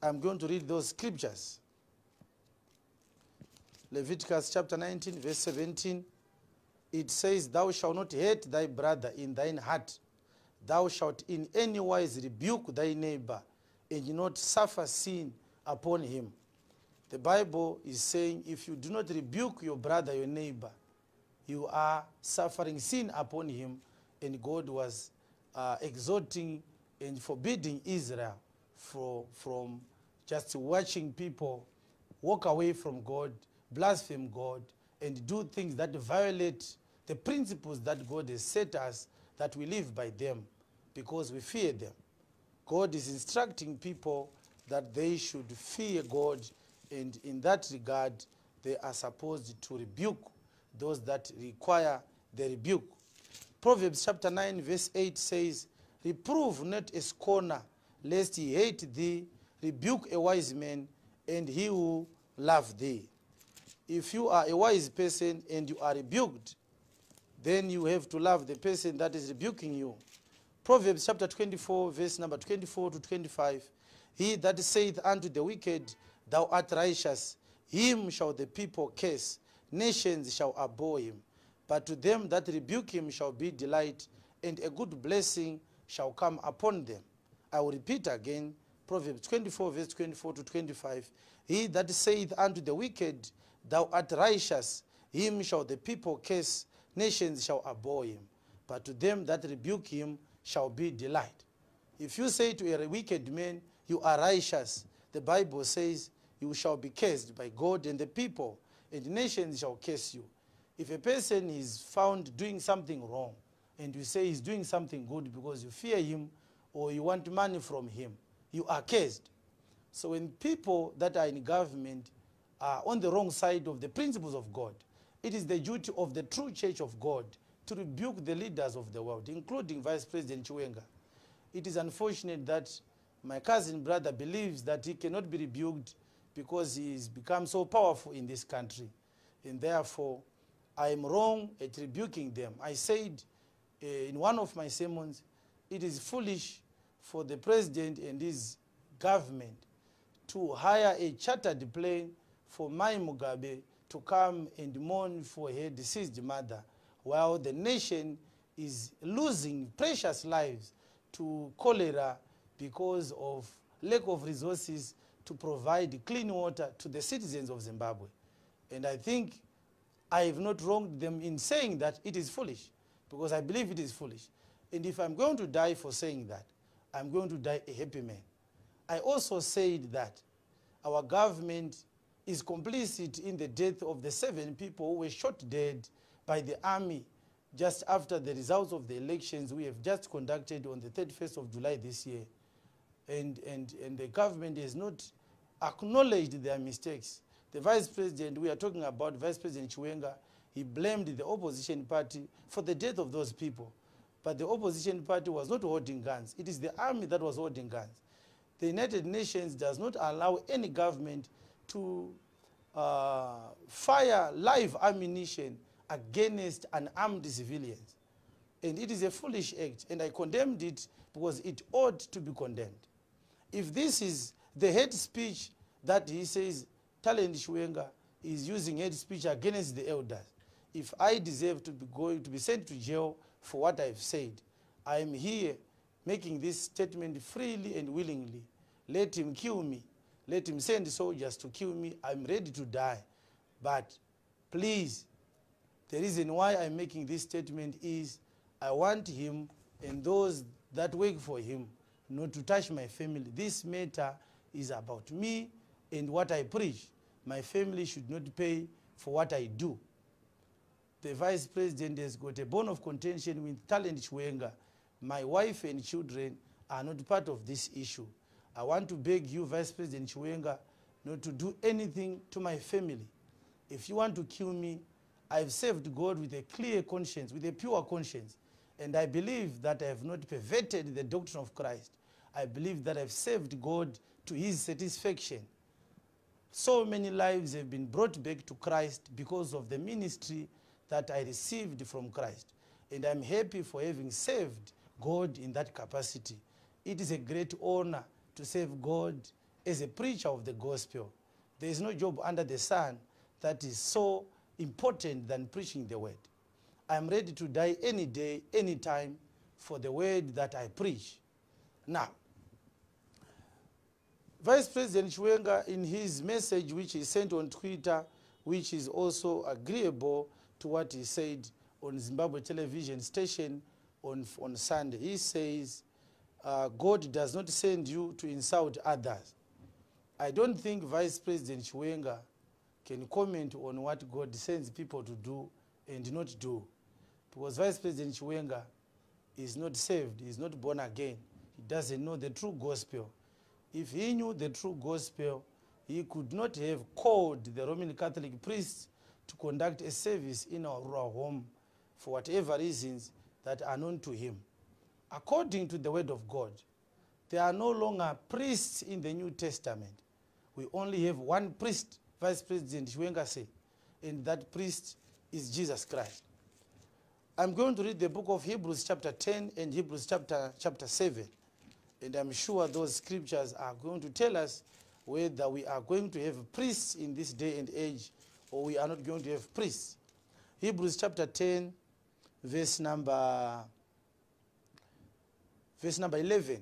I'm going to read those scriptures. Leviticus chapter 19 verse 17, it says, "Thou shalt not hate thy brother in thine heart. Thou shalt in any wise rebuke thy neighbor, and not suffer sin upon him." The Bible is saying if you do not rebuke your brother, your neighbor, you are suffering sin upon him. And God was exhorting and forbidding Israel from just watching people walk away from God, blaspheme God, and do things that violate the principles that God has set us, that we live by them because we fear them. God is instructing people that they should fear God, and in that regard, they are supposed to rebuke those that require the rebuke. Proverbs chapter 9 verse 8 says, "Reprove not a scorner, lest he hate thee. Rebuke a wise man, and he will love thee." If you are a wise person and you are rebuked, then you have to love the person that is rebuking you. Proverbs chapter 24 verse number 24 to 25, "He that saith unto the wicked, Thou art righteous, him shall the people curse, nations shall abhor him. But to them that rebuke him shall be delight, and a good blessing shall come upon them." I will repeat again, Proverbs 24 verse 24 to 25, "He that saith unto the wicked, Thou art righteous, him shall the people curse, nations shall abhor him. But to them that rebuke him shall be delight." If you say to a wicked man, "You are righteous," the Bible says you shall be cursed by God and the people, and nations shall curse you. If a person is found doing something wrong, and you say he's doing something good because you fear him or you want money from him, you are cursed. So when people that are in government are on the wrong side of the principles of God, it is the duty of the true church of God to rebuke the leaders of the world, including Vice President Chiwenga. It is unfortunate that my cousin brother believes that he cannot be rebuked because he has become so powerful in this country. And therefore, I am wrong at rebuking them. I said in one of my sermons, it is foolish for the president and his government to hire a chartered plane for Mai Mugabe to come and mourn for her deceased mother, while the nation is losing precious lives to cholera because of lack of resources to provide clean water to the citizens of Zimbabwe. And I think I have not wronged them in saying that it is foolish, because I believe it is foolish. And if I'm going to die for saying that, I'm going to die a happy man. I also said that our government is complicit in the death of the 7 people who were shot dead by the army just after the results of the elections we have just conducted on the 31st of July this year. And the government has not acknowledged their mistakes. The Vice President, we are talking about Vice President Chiwenga, he blamed the opposition party for the death of those people. but the opposition party was not holding guns. It is the army that was holding guns. The United Nations does not allow any government to fire live ammunition against unarmed civilians. And it is a foolish act, and I condemned it because it ought to be condemned. If this is the hate speech that he says Talent Chiwenga is using hate speech against the elders, if I deserve to be sent to jail for what I've said, I am here making this statement freely and willingly. Let him kill me. Let him send soldiers to kill me. I'm ready to die. But please, the reason why I'm making this statement is I want him and those that work for him not to touch my family. This matter is about me and what I preach. My family should not pay for what I do. The vice president has got a bone of contention with Talent Chiwenga. My wife and children are not part of this issue. I want to beg you, Vice President Chiwenga, not to do anything to my family. If you want to kill me, I've served God with a clear conscience, with a pure conscience. And I believe that I have not perverted the doctrine of Christ. I believe that I've served God to his satisfaction. So many lives have been brought back to Christ because of the ministry that I received from Christ. And I'm happy for having served God in that capacity. It is a great honor to serve God as a preacher of the gospel. There is no job under the sun that is so important than preaching the word. I'm ready to die any day, any time for the word that I preach. Now, Vice President Chiwenga, in his message which he sent on Twitter, which is also agreeable to what he said on Zimbabwe television station on Sunday, he says, God does not send you to insult others. I don't think Vice President Chiwenga can comment on what God sends people to do and not do. Because Vice President Chiwenga is not saved, he is not born again. He doesn't know the true gospel. If he knew the true gospel, he could not have called the Roman Catholic priests to conduct a service in our rural home for whatever reasons that are known to him. According to the word of God, there are no longer priests in the New Testament. We only have one priest, Vice President Chiwenga said, and that priest is Jesus Christ. I'm going to read the book of Hebrews chapter 10 and Hebrews chapter 7. And I'm sure those scriptures are going to tell us whether we are going to have priests in this day and age or we are not going to have priests. Hebrews chapter 10, verse number 11.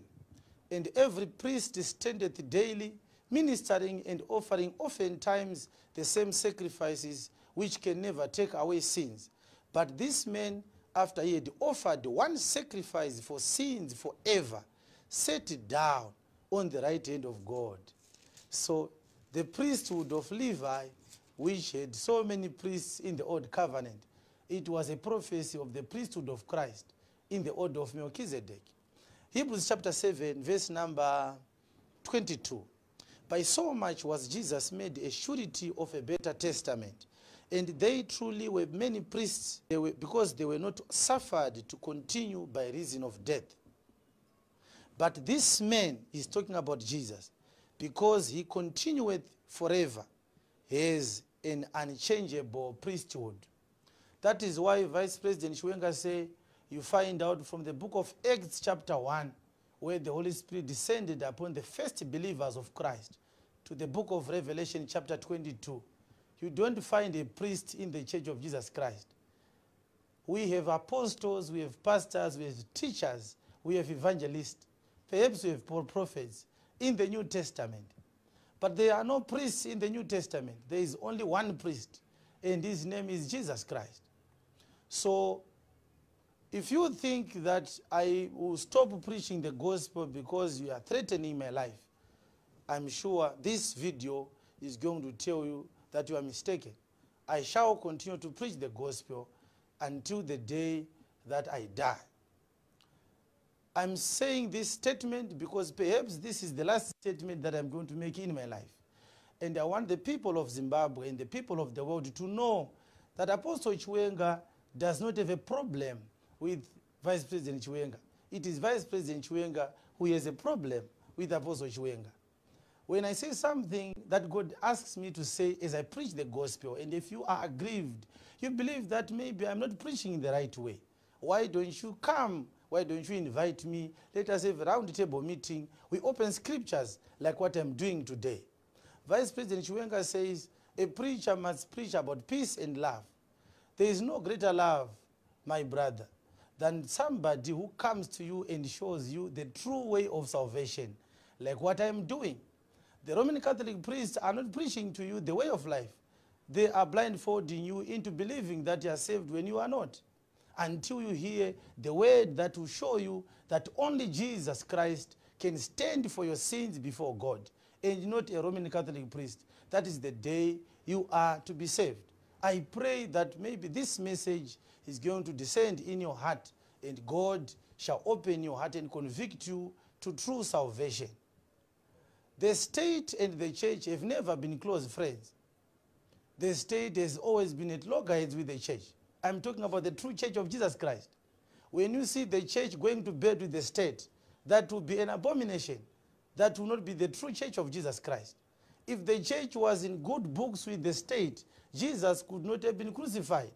And every priest standeth daily, ministering and offering oftentimes the same sacrifices, which can never take away sins. But this man, after he had offered one sacrifice for sins forever, sat down on the right hand of God. So the priesthood of Levi, which had so many priests in the Old Covenant, it was a prophecy of the priesthood of Christ in the order of Melchizedek. Hebrews chapter 7, verse number 22. By so much was Jesus made a surety of a better testament. And they truly were many priests, because they were not suffered to continue by reason of death. But this man is talking about Jesus, because he continueth forever, has an unchangeable priesthood. That is why Vice President Chiwenga say, you find out from the book of Acts chapter 1, where the Holy Spirit descended upon the first believers of Christ, to the book of Revelation chapter 22. You don't find a priest in the church of Jesus Christ. We have apostles, we have pastors, we have teachers, we have evangelists. Perhaps we have prophets in the New Testament. But there are no priests in the New Testament. There is only one priest, and his name is Jesus Christ. So, if you think that I will stop preaching the gospel because you are threatening my life, I'm sure this video is going to tell you that you are mistaken. I shall continue to preach the gospel until the day that I die. I'm saying this statement because perhaps this is the last statement that I'm going to make in my life. And I want the people of Zimbabwe and the people of the world to know that Apostle Chiwenga does not have a problem with Vice President Chiwenga. It is Vice President Chiwenga who has a problem with Apostle Chiwenga. When I say something that God asks me to say as I preach the gospel, and if you are aggrieved, you believe that maybe I'm not preaching in the right way, why don't you come? Why don't you invite me? Let us have a round table meeting. We open scriptures like what I'm doing today. Vice President Chiwenga says, a preacher must preach about peace and love. There is no greater love, my brother, than somebody who comes to you and shows you the true way of salvation, like what I'm doing. The Roman Catholic priests are not preaching to you the way of life. They are blindfolding you into believing that you are saved when you are not, until you hear the word that will show you that only Jesus Christ can stand for your sins before God, and not a Roman Catholic priest. That is the day you are to be saved. I pray that maybe this message is going to descend in your heart, and God shall open your heart and convict you to true salvation. The state and the church have never been close friends. The state has always been at loggerheads with the church. I'm talking about the true church of Jesus Christ. When you see the church going to bed with the state, that will be an abomination. That will not be the true church of Jesus Christ. If the church was in good books with the state, Jesus could not have been crucified.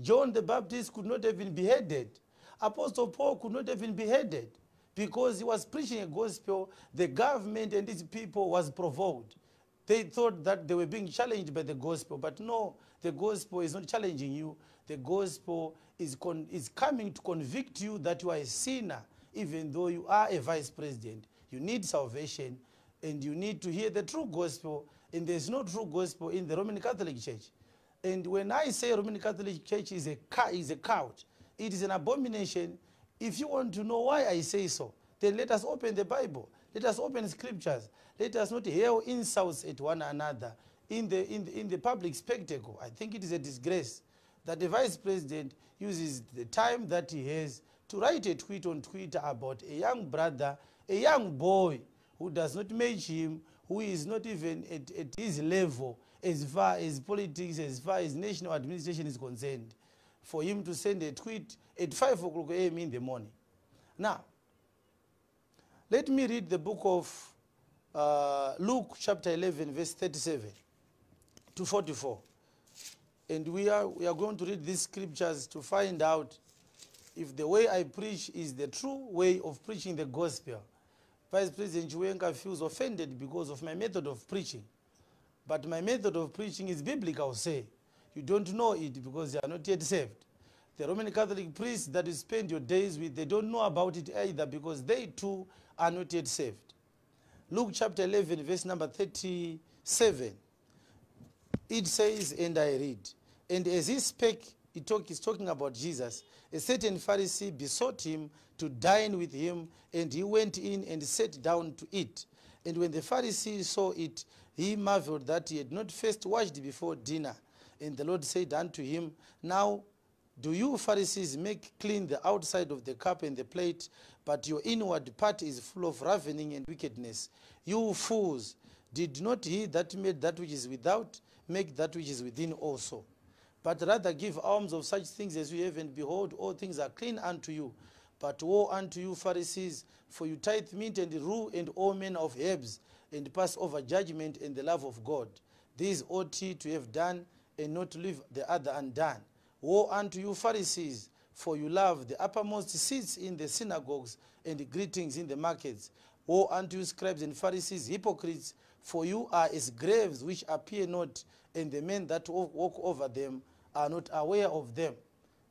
John the Baptist could not have been beheaded. Apostle Paul could not have been beheaded, because he was preaching a gospel. The government and its people was provoked. They thought that they were being challenged by the gospel, but no, the gospel is not challenging you. The gospel is coming to convict you that you are a sinner, even though you are a vice president. You need salvation, and you need to hear the true gospel, and there's no true gospel in the Roman Catholic Church. And when I say Roman Catholic Church is a cult, it is an abomination. If you want to know why I say so, then let us open the Bible. Let us open scriptures. Let us not hail insults at one another in the public spectacle. I think it is a disgrace that the vice president uses the time that he has to write a tweet on Twitter about a young brother, a young boy who does not match him, who is not even at his level as far as politics, as far as national administration is concerned, for him to send a tweet at 5 o'clock a.m. in the morning. Now, let me read the book of Luke chapter 11, verse 37 to 44. And we are going to read these scriptures to find out if the way I preach is the true way of preaching the gospel. Vice President Chiwenga feels offended because of my method of preaching. But my method of preaching is biblical, say. You don't know it because you are not yet saved. The Roman Catholic priests that you spend your days with, they don't know about it either, because they too are not yet saved. Luke chapter 11, verse number 37. It says, and I read, and as he spake, he's talking about Jesus, a certain Pharisee besought him to dine with him, and he went in and sat down to eat. And when the Pharisee saw it, he marveled that he had not first washed before dinner. And the Lord said unto him, now do you Pharisees make clean the outside of the cup and the plate, but your inward part is full of ravening and wickedness. You fools, did not he that made that which is without make that which is within also? But rather give alms of such things as you have, and behold, all things are clean unto you. But woe unto you, Pharisees, for you tithe meat and rue and all manner of herbs, and pass over judgment and the love of God. These ought ye to have done, and not to leave the other undone. Woe unto you, Pharisees, for you love the uppermost seats in the synagogues and greetings in the markets. Woe unto you, scribes and Pharisees, hypocrites, for you are as graves which appear not, and the men that walk over them are not aware of them.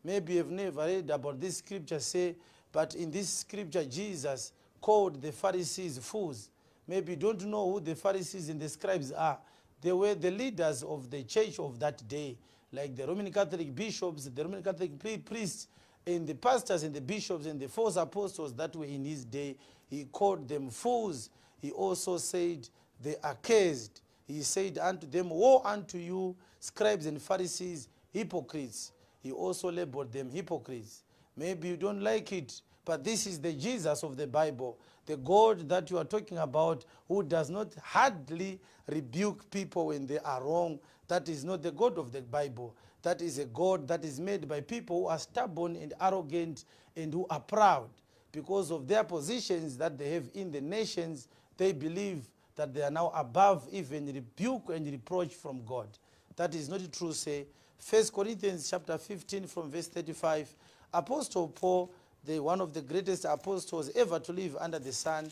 Maybe you've never read about this scripture, say, but in this scripture Jesus called the Pharisees fools. Maybe you don't know who the Pharisees and the scribes are. They were the leaders of the church of that day, like the Roman Catholic bishops, the Roman Catholic priests, and the pastors and the bishops and the false apostles that were in his day. He called them fools. He also said they are cursed. He said unto them, woe unto you, scribes and Pharisees, hypocrites. He also labeled them hypocrites. Maybe you don't like it But this is the Jesus of the Bible, the God that you are talking about, who does not hardly rebuke people when they are wrong. That is not the God of the Bible. That is a God that is made by people who are stubborn and arrogant and who are proud. Because of their positions that they have in the nations, they believe that they are now above even rebuke and reproach from God. That is not true, say. 1 Corinthians chapter 15 from verse 35, Apostle Paul, one of the greatest apostles ever to live under the sun,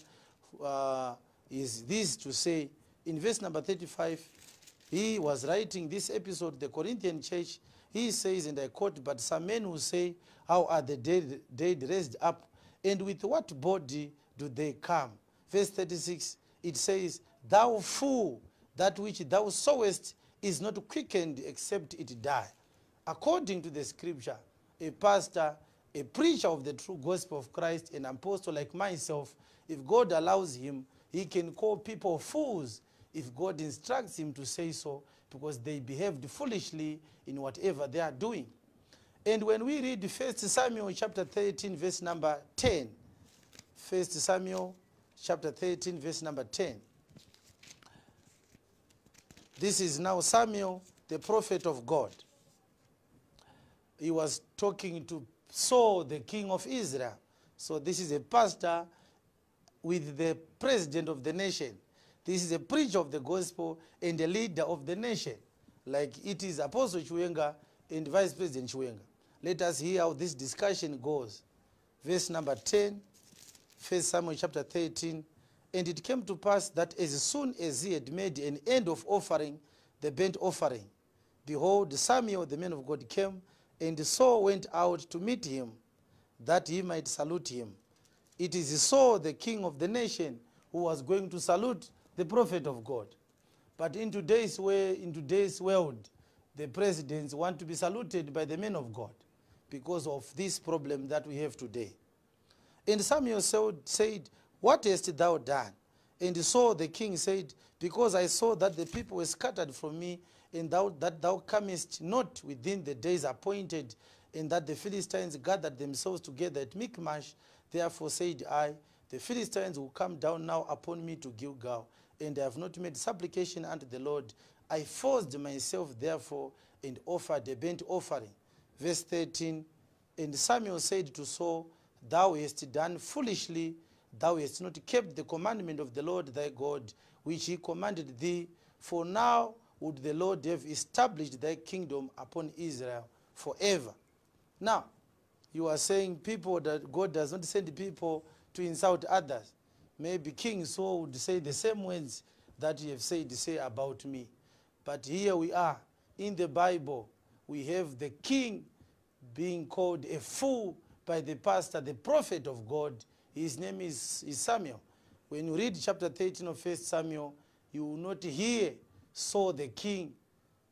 is this to say, in verse number 35, he was writing this episode, the Corinthian church, he says, and I quote, "But some men who say, how are the dead raised up? And with what body do they come?" Verse 36, it says, "Thou fool, that which thou sowest is not quickened except it die." According to the scripture, a pastor, a preacher of the true gospel of Christ, an apostle like myself, if God allows him, he can call people fools if God instructs him to say so, because they behaved foolishly in whatever they are doing. And when we read 1 Samuel chapter 13, verse number 10, 1 Samuel chapter 13, verse number 10, this is now Samuel, the prophet of God. He was talking to Saul, the king of Israel. So this is a pastor with the president of the nation. This is a preacher of the gospel and a leader of the nation, like it is Apostle Chiwenga and Vice President Chiwenga. Let us hear how this discussion goes. Verse number 10, 1 Samuel chapter 13. "And it came to pass that as soon as he had made an end of offering the burnt offering, behold, Samuel, the man of God, came, and Saul went out to meet him, that he might salute him." It is Saul, the king of the nation, who was going to salute the prophet of God. But in today's world, the presidents want to be saluted by the men of God because of this problem that we have today. And Samuel said, "What hast thou done?" And Saul the king said, "Because I saw that the people were scattered from me, and that thou camest not within the days appointed, and that the Philistines gathered themselves together at Michmash. Therefore said I, the Philistines will come down now upon me to Gilgal, and I have not made supplication unto the Lord. I forced myself therefore, and offered a burnt offering." Verse 13, "And Samuel said to Saul, Thou hast done foolishly, thou hast not kept the commandment of the Lord thy God, which he commanded thee. For now would the Lord have established thy kingdom upon Israel forever." Now, you are saying people that God does not send people to insult others. Maybe King Saul would say the same words that you have said, say about me. But here we are. In the Bible, we have the king being called a fool by the pastor, the prophet of God. His name is Samuel. When you read chapter 13 of 1 Samuel, you will not hear Saul the king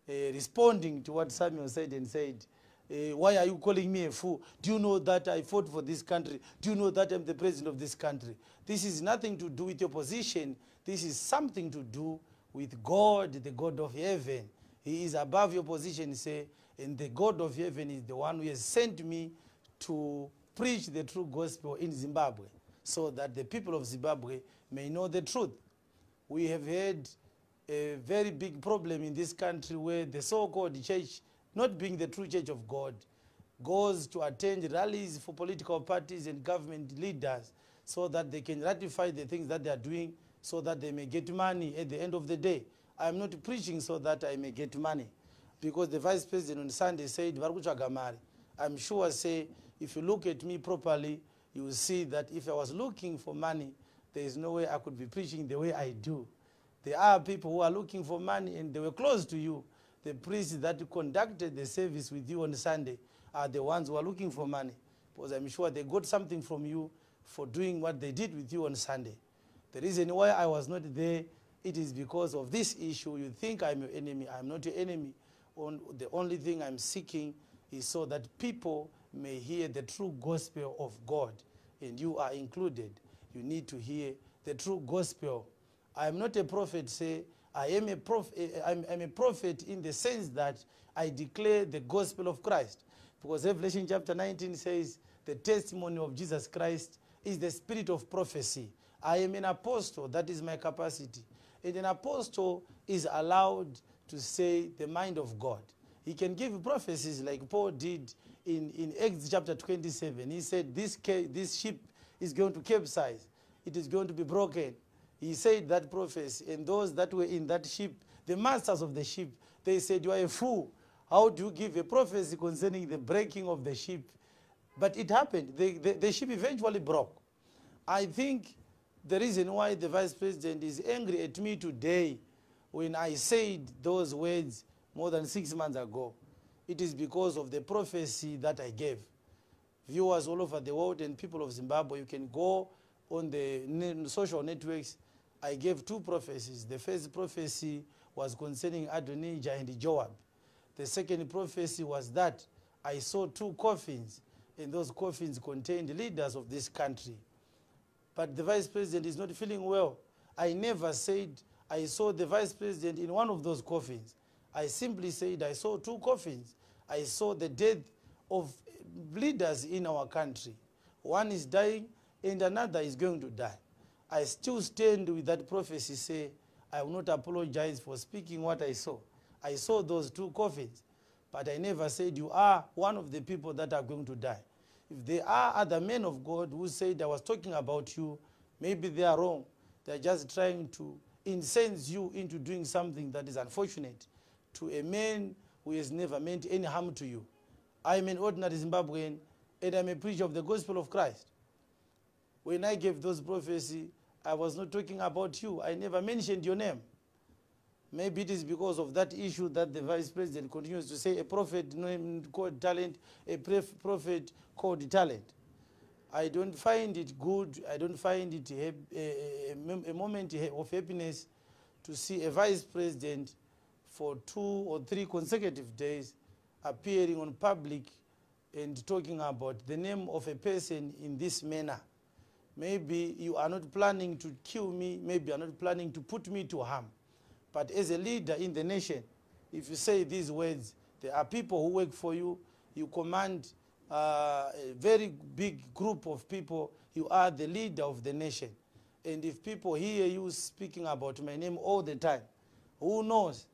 responding to what Samuel said and said, "Why are you calling me a fool? Do you know that I fought for this country? Do you know that I'm the president of this country?" This is nothing to do with your position. This is something to do with God, the God of heaven. He is above your position, say, and the God of heaven is the one who has sent me to preach the true gospel in Zimbabwe, so that the people of Zimbabwe may know the truth. We have had a very big problem in this country where the so-called church, not being the true church of God, goes to attend rallies for political parties and government leaders so that they can ratify the things that they are doing, so that they may get money at the end of the day. I am not preaching so that I may get money, because the vice president on Sunday said, "Varukutsvaga mari." I'm sure, say, if you look at me properly, you will see that if I was looking for money, there is no way I could be preaching the way I do. There are people who are looking for money and they were close to you. The priests that conducted the service with you on Sunday are the ones who are looking for money, because I'm sure they got something from you for doing what they did with you on Sunday. The reason why I was not there, it is because of this issue. You think I'm your enemy. I'm not your enemy. The only thing I'm seeking is so that people may hear the true gospel of God, and you are included. You need to hear the true gospel. I am not a prophet, say. I am a prophet. I'm a prophet in the sense that I declare the gospel of Christ, because Revelation chapter 19 says the testimony of Jesus Christ is the spirit of prophecy. I am an apostle, that is my capacity. And an apostle is allowed to say the mind of God. He can give prophecies like Paul did in Acts chapter 27. He said, this ship is going to capsize. It is going to be broken. He said that prophecy, and those that were in that ship, the masters of the ship, they said, you are a fool. How do you give a prophecy concerning the breaking of the ship? But it happened. The ship eventually broke. I think the reason why the vice president is angry at me today when I said those words more than 6 months ago, it is because of the prophecy that I gave. Viewers all over the world and people of Zimbabwe, you can go on the social networks. I gave 2 prophecies. The first prophecy was concerning Adonijah and Joab. The second prophecy was that I saw 2 coffins, and those coffins contained leaders of this country. But the vice president is not feeling well. I never said I saw the vice president in one of those coffins. I simply said I saw 2 coffins. I saw the death of leaders in our country. One is dying and another is going to die. I still stand with that prophecy, say, I will not apologize for speaking what I saw. I saw those 2 coffins, but I never said you are one of the people that are going to die. If there are other men of God who said I was talking about you, maybe they are wrong. They are just trying to incense you into doing something that is unfortunate to a man who has never meant any harm to you. I am an ordinary Zimbabwean, and I am a preacher of the gospel of Christ. When I gave those prophecies, I was not talking about you. I never mentioned your name. Maybe it is because of that issue that the vice president continues to say a prophet named called talent, a prophet called talent. I don't find it good. I don't find it a moment of happiness to see a vice president for 2 or 3 consecutive days appearing on public and talking about the name of a person in this manner. Maybe you are not planning to kill me. Maybe you are not planning to put me to harm. But as a leader in the nation, if you say these words, there are people who work for you. You command a very big group of people. You are the leader of the nation. And if people hear you speaking about my name all the time, who knows?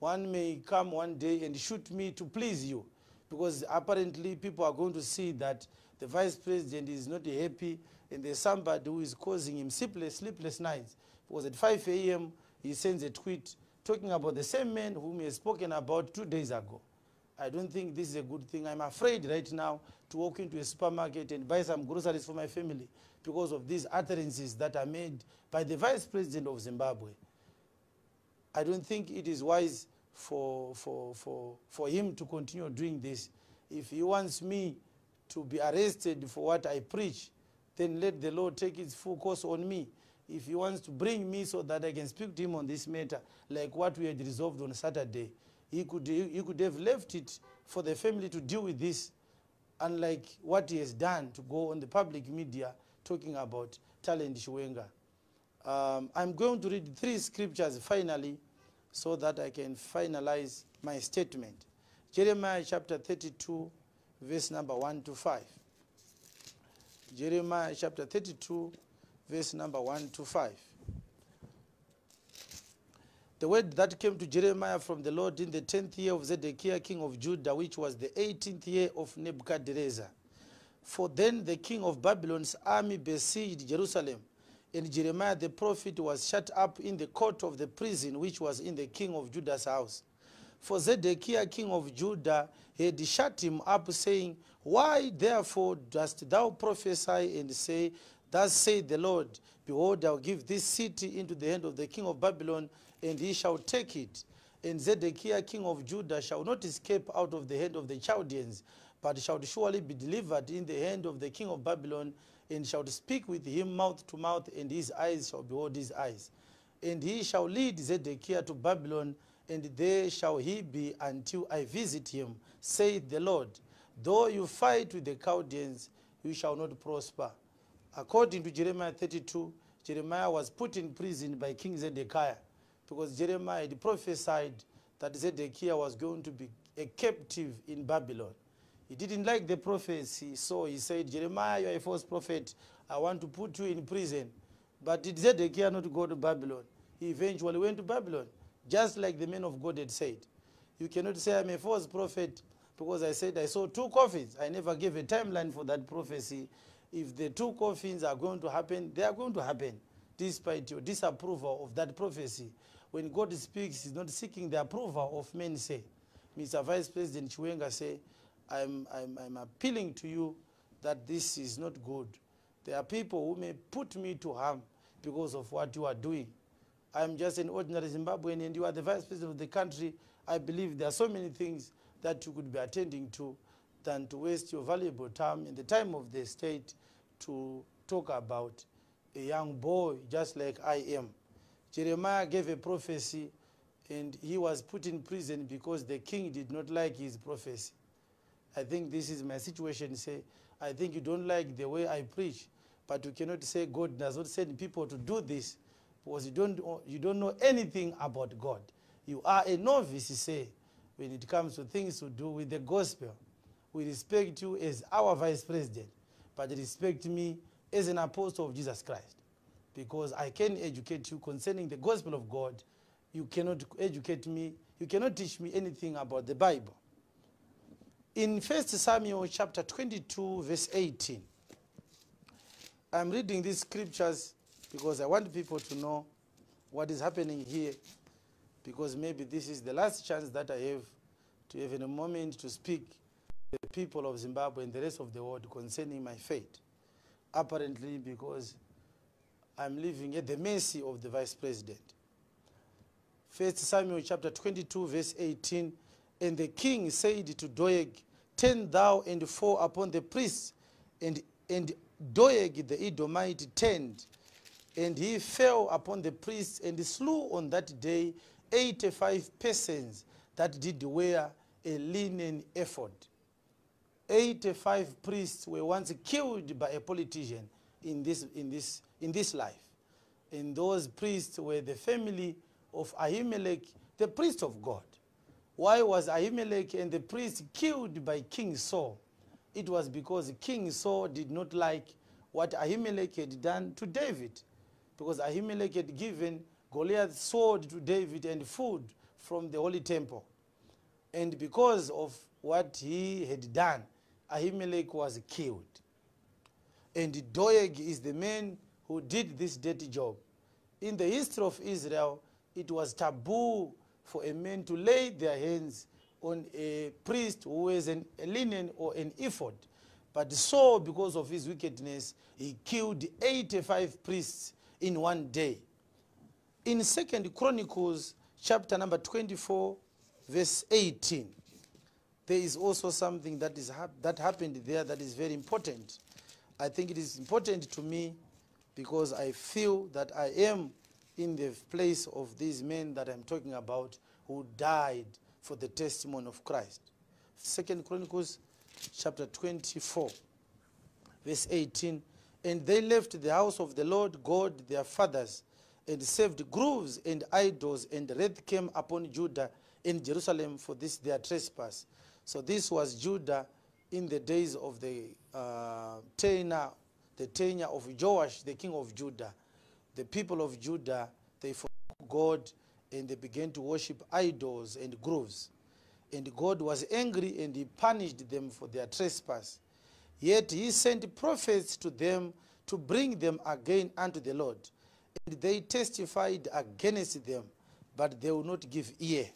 One may come one day and shoot me to please you. Because apparently people are going to see that the vice president is not happy and there's somebody who is causing him sleepless nights. Because at 5 a.m., he sends a tweet talking about the same man whom he has spoken about 2 days ago. I don't think this is a good thing. I'm afraid right now to walk into a supermarket and buy some groceries for my family because of these utterances that are made by the vice president of Zimbabwe. I don't think it is wise for him to continue doing this. If he wants me to be arrested for what I preach, then let the Lord take its full course on me. If he wants to bring me so that I can speak to him on this matter, like what we had resolved on Saturday, he could have left it for the family to deal with this, unlike what he has done to go on the public media talking about Talent Chiwenga. I'm going to read 3 scriptures finally so that I can finalize my statement. Jeremiah chapter 32, verse number 1 to 5. Jeremiah chapter 32, verse number 1 to 5. The word that came to Jeremiah from the Lord in the 10th year of Zedekiah, king of Judah, which was the 18th year of Nebuchadnezzar. For then the king of Babylon's army besieged Jerusalem, and Jeremiah the prophet was shut up in the court of the prison which was in the king of Judah's house. For Zedekiah king of Judah had shut him up, saying, Why therefore dost thou prophesy and say, Thus saith the Lord, Behold, I will give this city into the hand of the king of Babylon, and he shall take it. And Zedekiah king of Judah shall not escape out of the hand of the Chaldeans, but shall surely be delivered in the hand of the king of Babylon, and shall speak with him mouth to mouth, and his eyes shall behold his eyes. And he shall lead Zedekiah to Babylon, and there shall he be until I visit him, saith the Lord. Though you fight with the Chaldeans, you shall not prosper. According to Jeremiah 32, Jeremiah was put in prison by King Zedekiah because Jeremiah had prophesied that Zedekiah was going to be a captive in Babylon. He didn't like the prophecy, so he said, Jeremiah, you are a false prophet. I want to put you in prison. But did Zedekiah not go to Babylon? He eventually went to Babylon, just like the men of God had said. You cannot say I'm a false prophet because I said I saw 2 coffins. I never gave a timeline for that prophecy. If the 2 coffins are going to happen, they are going to happen, despite your disapproval of that prophecy. When God speaks, he's not seeking the approval of men, say. Mr. Vice President Chiwenga say, I'm appealing to you that this is not good. There are people who may put me to harm because of what you are doing. I'm just an ordinary Zimbabwean and you are the Vice President of the country. I believe there are so many things that you could be attending to than to waste your valuable time in the time of the state to talk about a young boy just like I am. Jeremiah gave a prophecy and he was put in prison because the king did not like his prophecy. I think this is my situation. Say, I think you don't like the way I preach, but you cannot say God does not send people to do this because you don't know anything about God. You are a novice, say, when it comes to things to do with the gospel. We respect you as our vice president, but respect me as an apostle of Jesus Christ, because I can educate you concerning the gospel of God. You cannot educate me, you cannot teach me anything about the Bible. In 1 Samuel chapter 22, verse 18, I'm reading these scriptures because I want people to know what is happening here, because maybe this is the last chance that I have to have in a moment to speak to the people of Zimbabwe and the rest of the world concerning my faith. Apparently because I'm living at the mercy of the vice president. 1 Samuel chapter 22, verse 18, and the king said to Doeg, turn thou and fall upon the priests. And Doeg the Edomite turned, and he fell upon the priests and slew on that day 85 persons that did wear a linen ephod. 85 priests were once killed by a politician in this life. And those priests were the family of Ahimelech, the priest of God. Why was Ahimelech and the priest killed by King Saul? It was because King Saul did not like what Ahimelech had done to David, because Ahimelech had given Goliath's sword to David and food from the holy temple. And because of what he had done, Ahimelech was killed. And Doeg is the man who did this dirty job. In the history of Israel, it was taboo for a man to lay their hands on a priest who wears a linen or an ephod. But Saul, because of his wickedness, he killed 85 priests in one day. In 2 Chronicles chapter number 24, verse 18, there is also something that happened there that is very important. I think it is important to me because I feel that I am in the place of these men that I'm talking about who died for the testimony of Christ. 2 Chronicles chapter 24, verse 18, and they left the house of the Lord God their fathers and served groves and idols, and wrath came upon Judah and Jerusalem for this their trespass. So this was Judah in the days of the tenure of Joash, the king of Judah. The people of Judah, they forsook God and they began to worship idols and groves. And God was angry and he punished them for their trespass. Yet he sent prophets to them to bring them again unto the Lord. And they testified against them, but they would not give ear.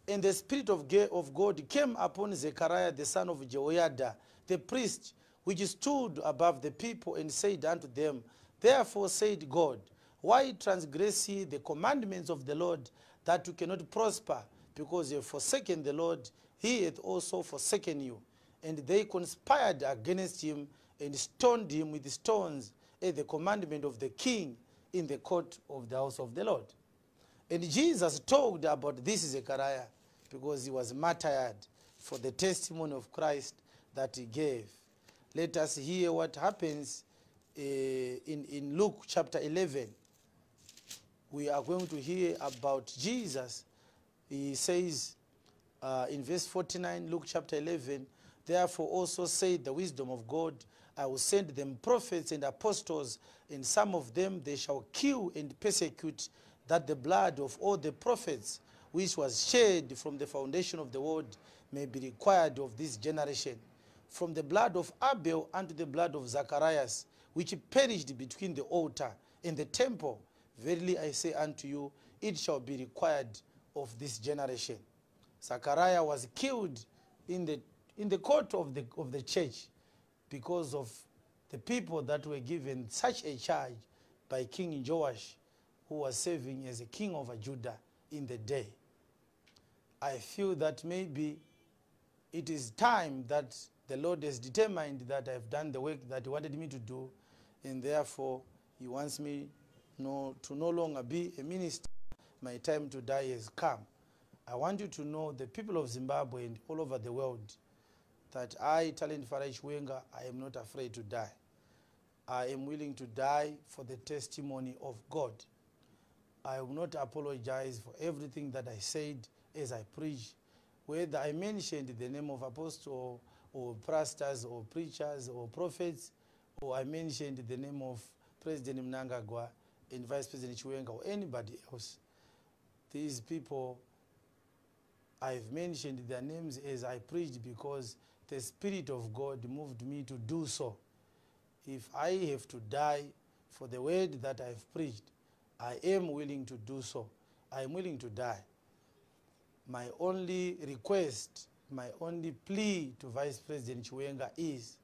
And the Spirit of God came upon Zechariah the son of Jehoiada, the priest, which stood above the people, and said unto them, therefore said God, why transgress ye the commandments of the Lord, that you cannot prosper? Because you have forsaken the Lord, he hath also forsaken you. And they conspired against him, and stoned him with stones at the commandment of the king in the court of the house of the Lord. And Jesus talked about this Zechariah because he was martyred for the testimony of Christ that he gave. Let us hear what happens in Luke chapter 11. We are going to hear about Jesus. He says, in verse 49, Luke chapter 11, therefore also said the wisdom of God, I will send them prophets and apostles, and some of them they shall kill and persecute, that the blood of all the prophets which was shed from the foundation of the world may be required of this generation. From the blood of Abel unto the blood of Zacharias, which perished between the altar and the temple, verily I say unto you, it shall be required of this generation. Zachariah was killed in the court of the church because of the people that were given such a charge by King Joash, who was serving as a king of Judah in the day. I feel that maybe it is time that the Lord has determined that I've done the work that he wanted me to do, and therefore he wants me to no longer be a minister. My time to die has come. I want you to know, the people of Zimbabwe and all over the world, that I, Talent Farah Chiwenga, I am not afraid to die. I am willing to die for the testimony of God. I will not apologize for everything that I said as I preach, whether I mentioned the name of apostle or pastors or preachers or prophets, or I mentioned the name of President Mnangagwa and Vice President Chiwenga or anybody else. These people, I've mentioned their names as I preached because the Spirit of God moved me to do so. If I have to die for the word that I've preached, I am willing to do so. I am willing to die. My only request, my only plea to Vice President Chiwenga is,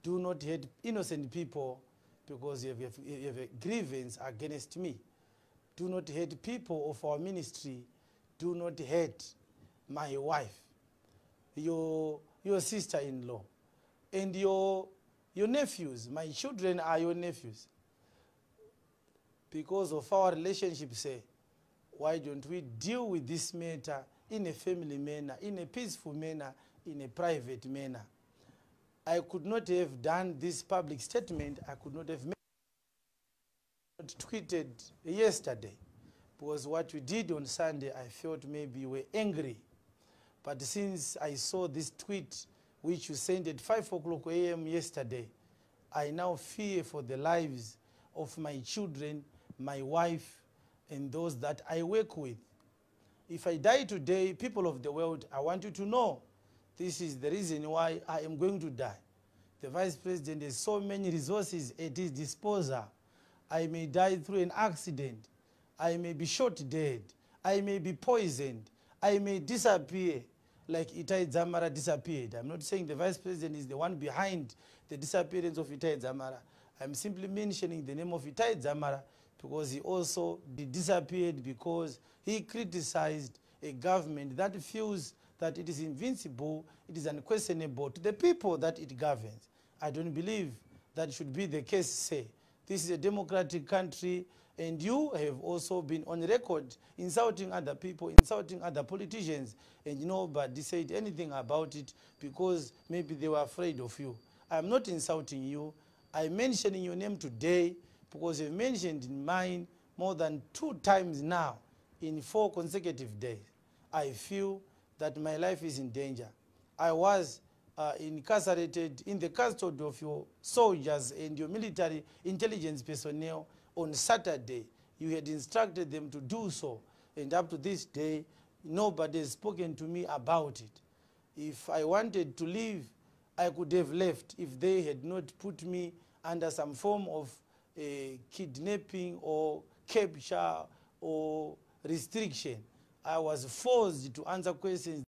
do not hate innocent people because you have a grievance against me. Do not hate people of our ministry. Do not hate my wife, your sister-in-law, and your nephews. My children are your nephews. Because of our relationship, say, why don't we deal with this matter in a family manner, in a peaceful manner, in a private manner? I could not have done this public statement. I could not have tweeted yesterday, because what we did on Sunday, I felt maybe you were angry. But since I saw this tweet, which you sent at 5 o'clock a.m. yesterday, I now fear for the lives of my children, my wife, and those that I work with. If I die today, people of the world, I want you to know, this is the reason why I am going to die. The Vice President has so many resources at his disposal. I may die through an accident. I may be shot dead. I may be poisoned. I may disappear like Itai Dzamara disappeared. I'm not saying the Vice President is the one behind the disappearance of Itai Dzamara. I'm simply mentioning the name of Itai Dzamara because he also disappeared because he criticized a government that feels that it is invincible, it is unquestionable to the people that it governs. I don't believe that should be the case, say. This is a democratic country, and you have also been on record insulting other people, insulting other politicians, and nobody said anything about it because maybe they were afraid of you. I'm not insulting you. I'm mentioning your name today because you've mentioned mine more than 2 times now in 4 consecutive days. I feel that my life is in danger. I was incarcerated in the custody of your soldiers and your military intelligence personnel on Saturday. You had instructed them to do so, and up to this day, nobody has spoken to me about it. If I wanted to leave, I could have left if they had not put me under some form of kidnapping or capture or restriction. I was forced to answer questions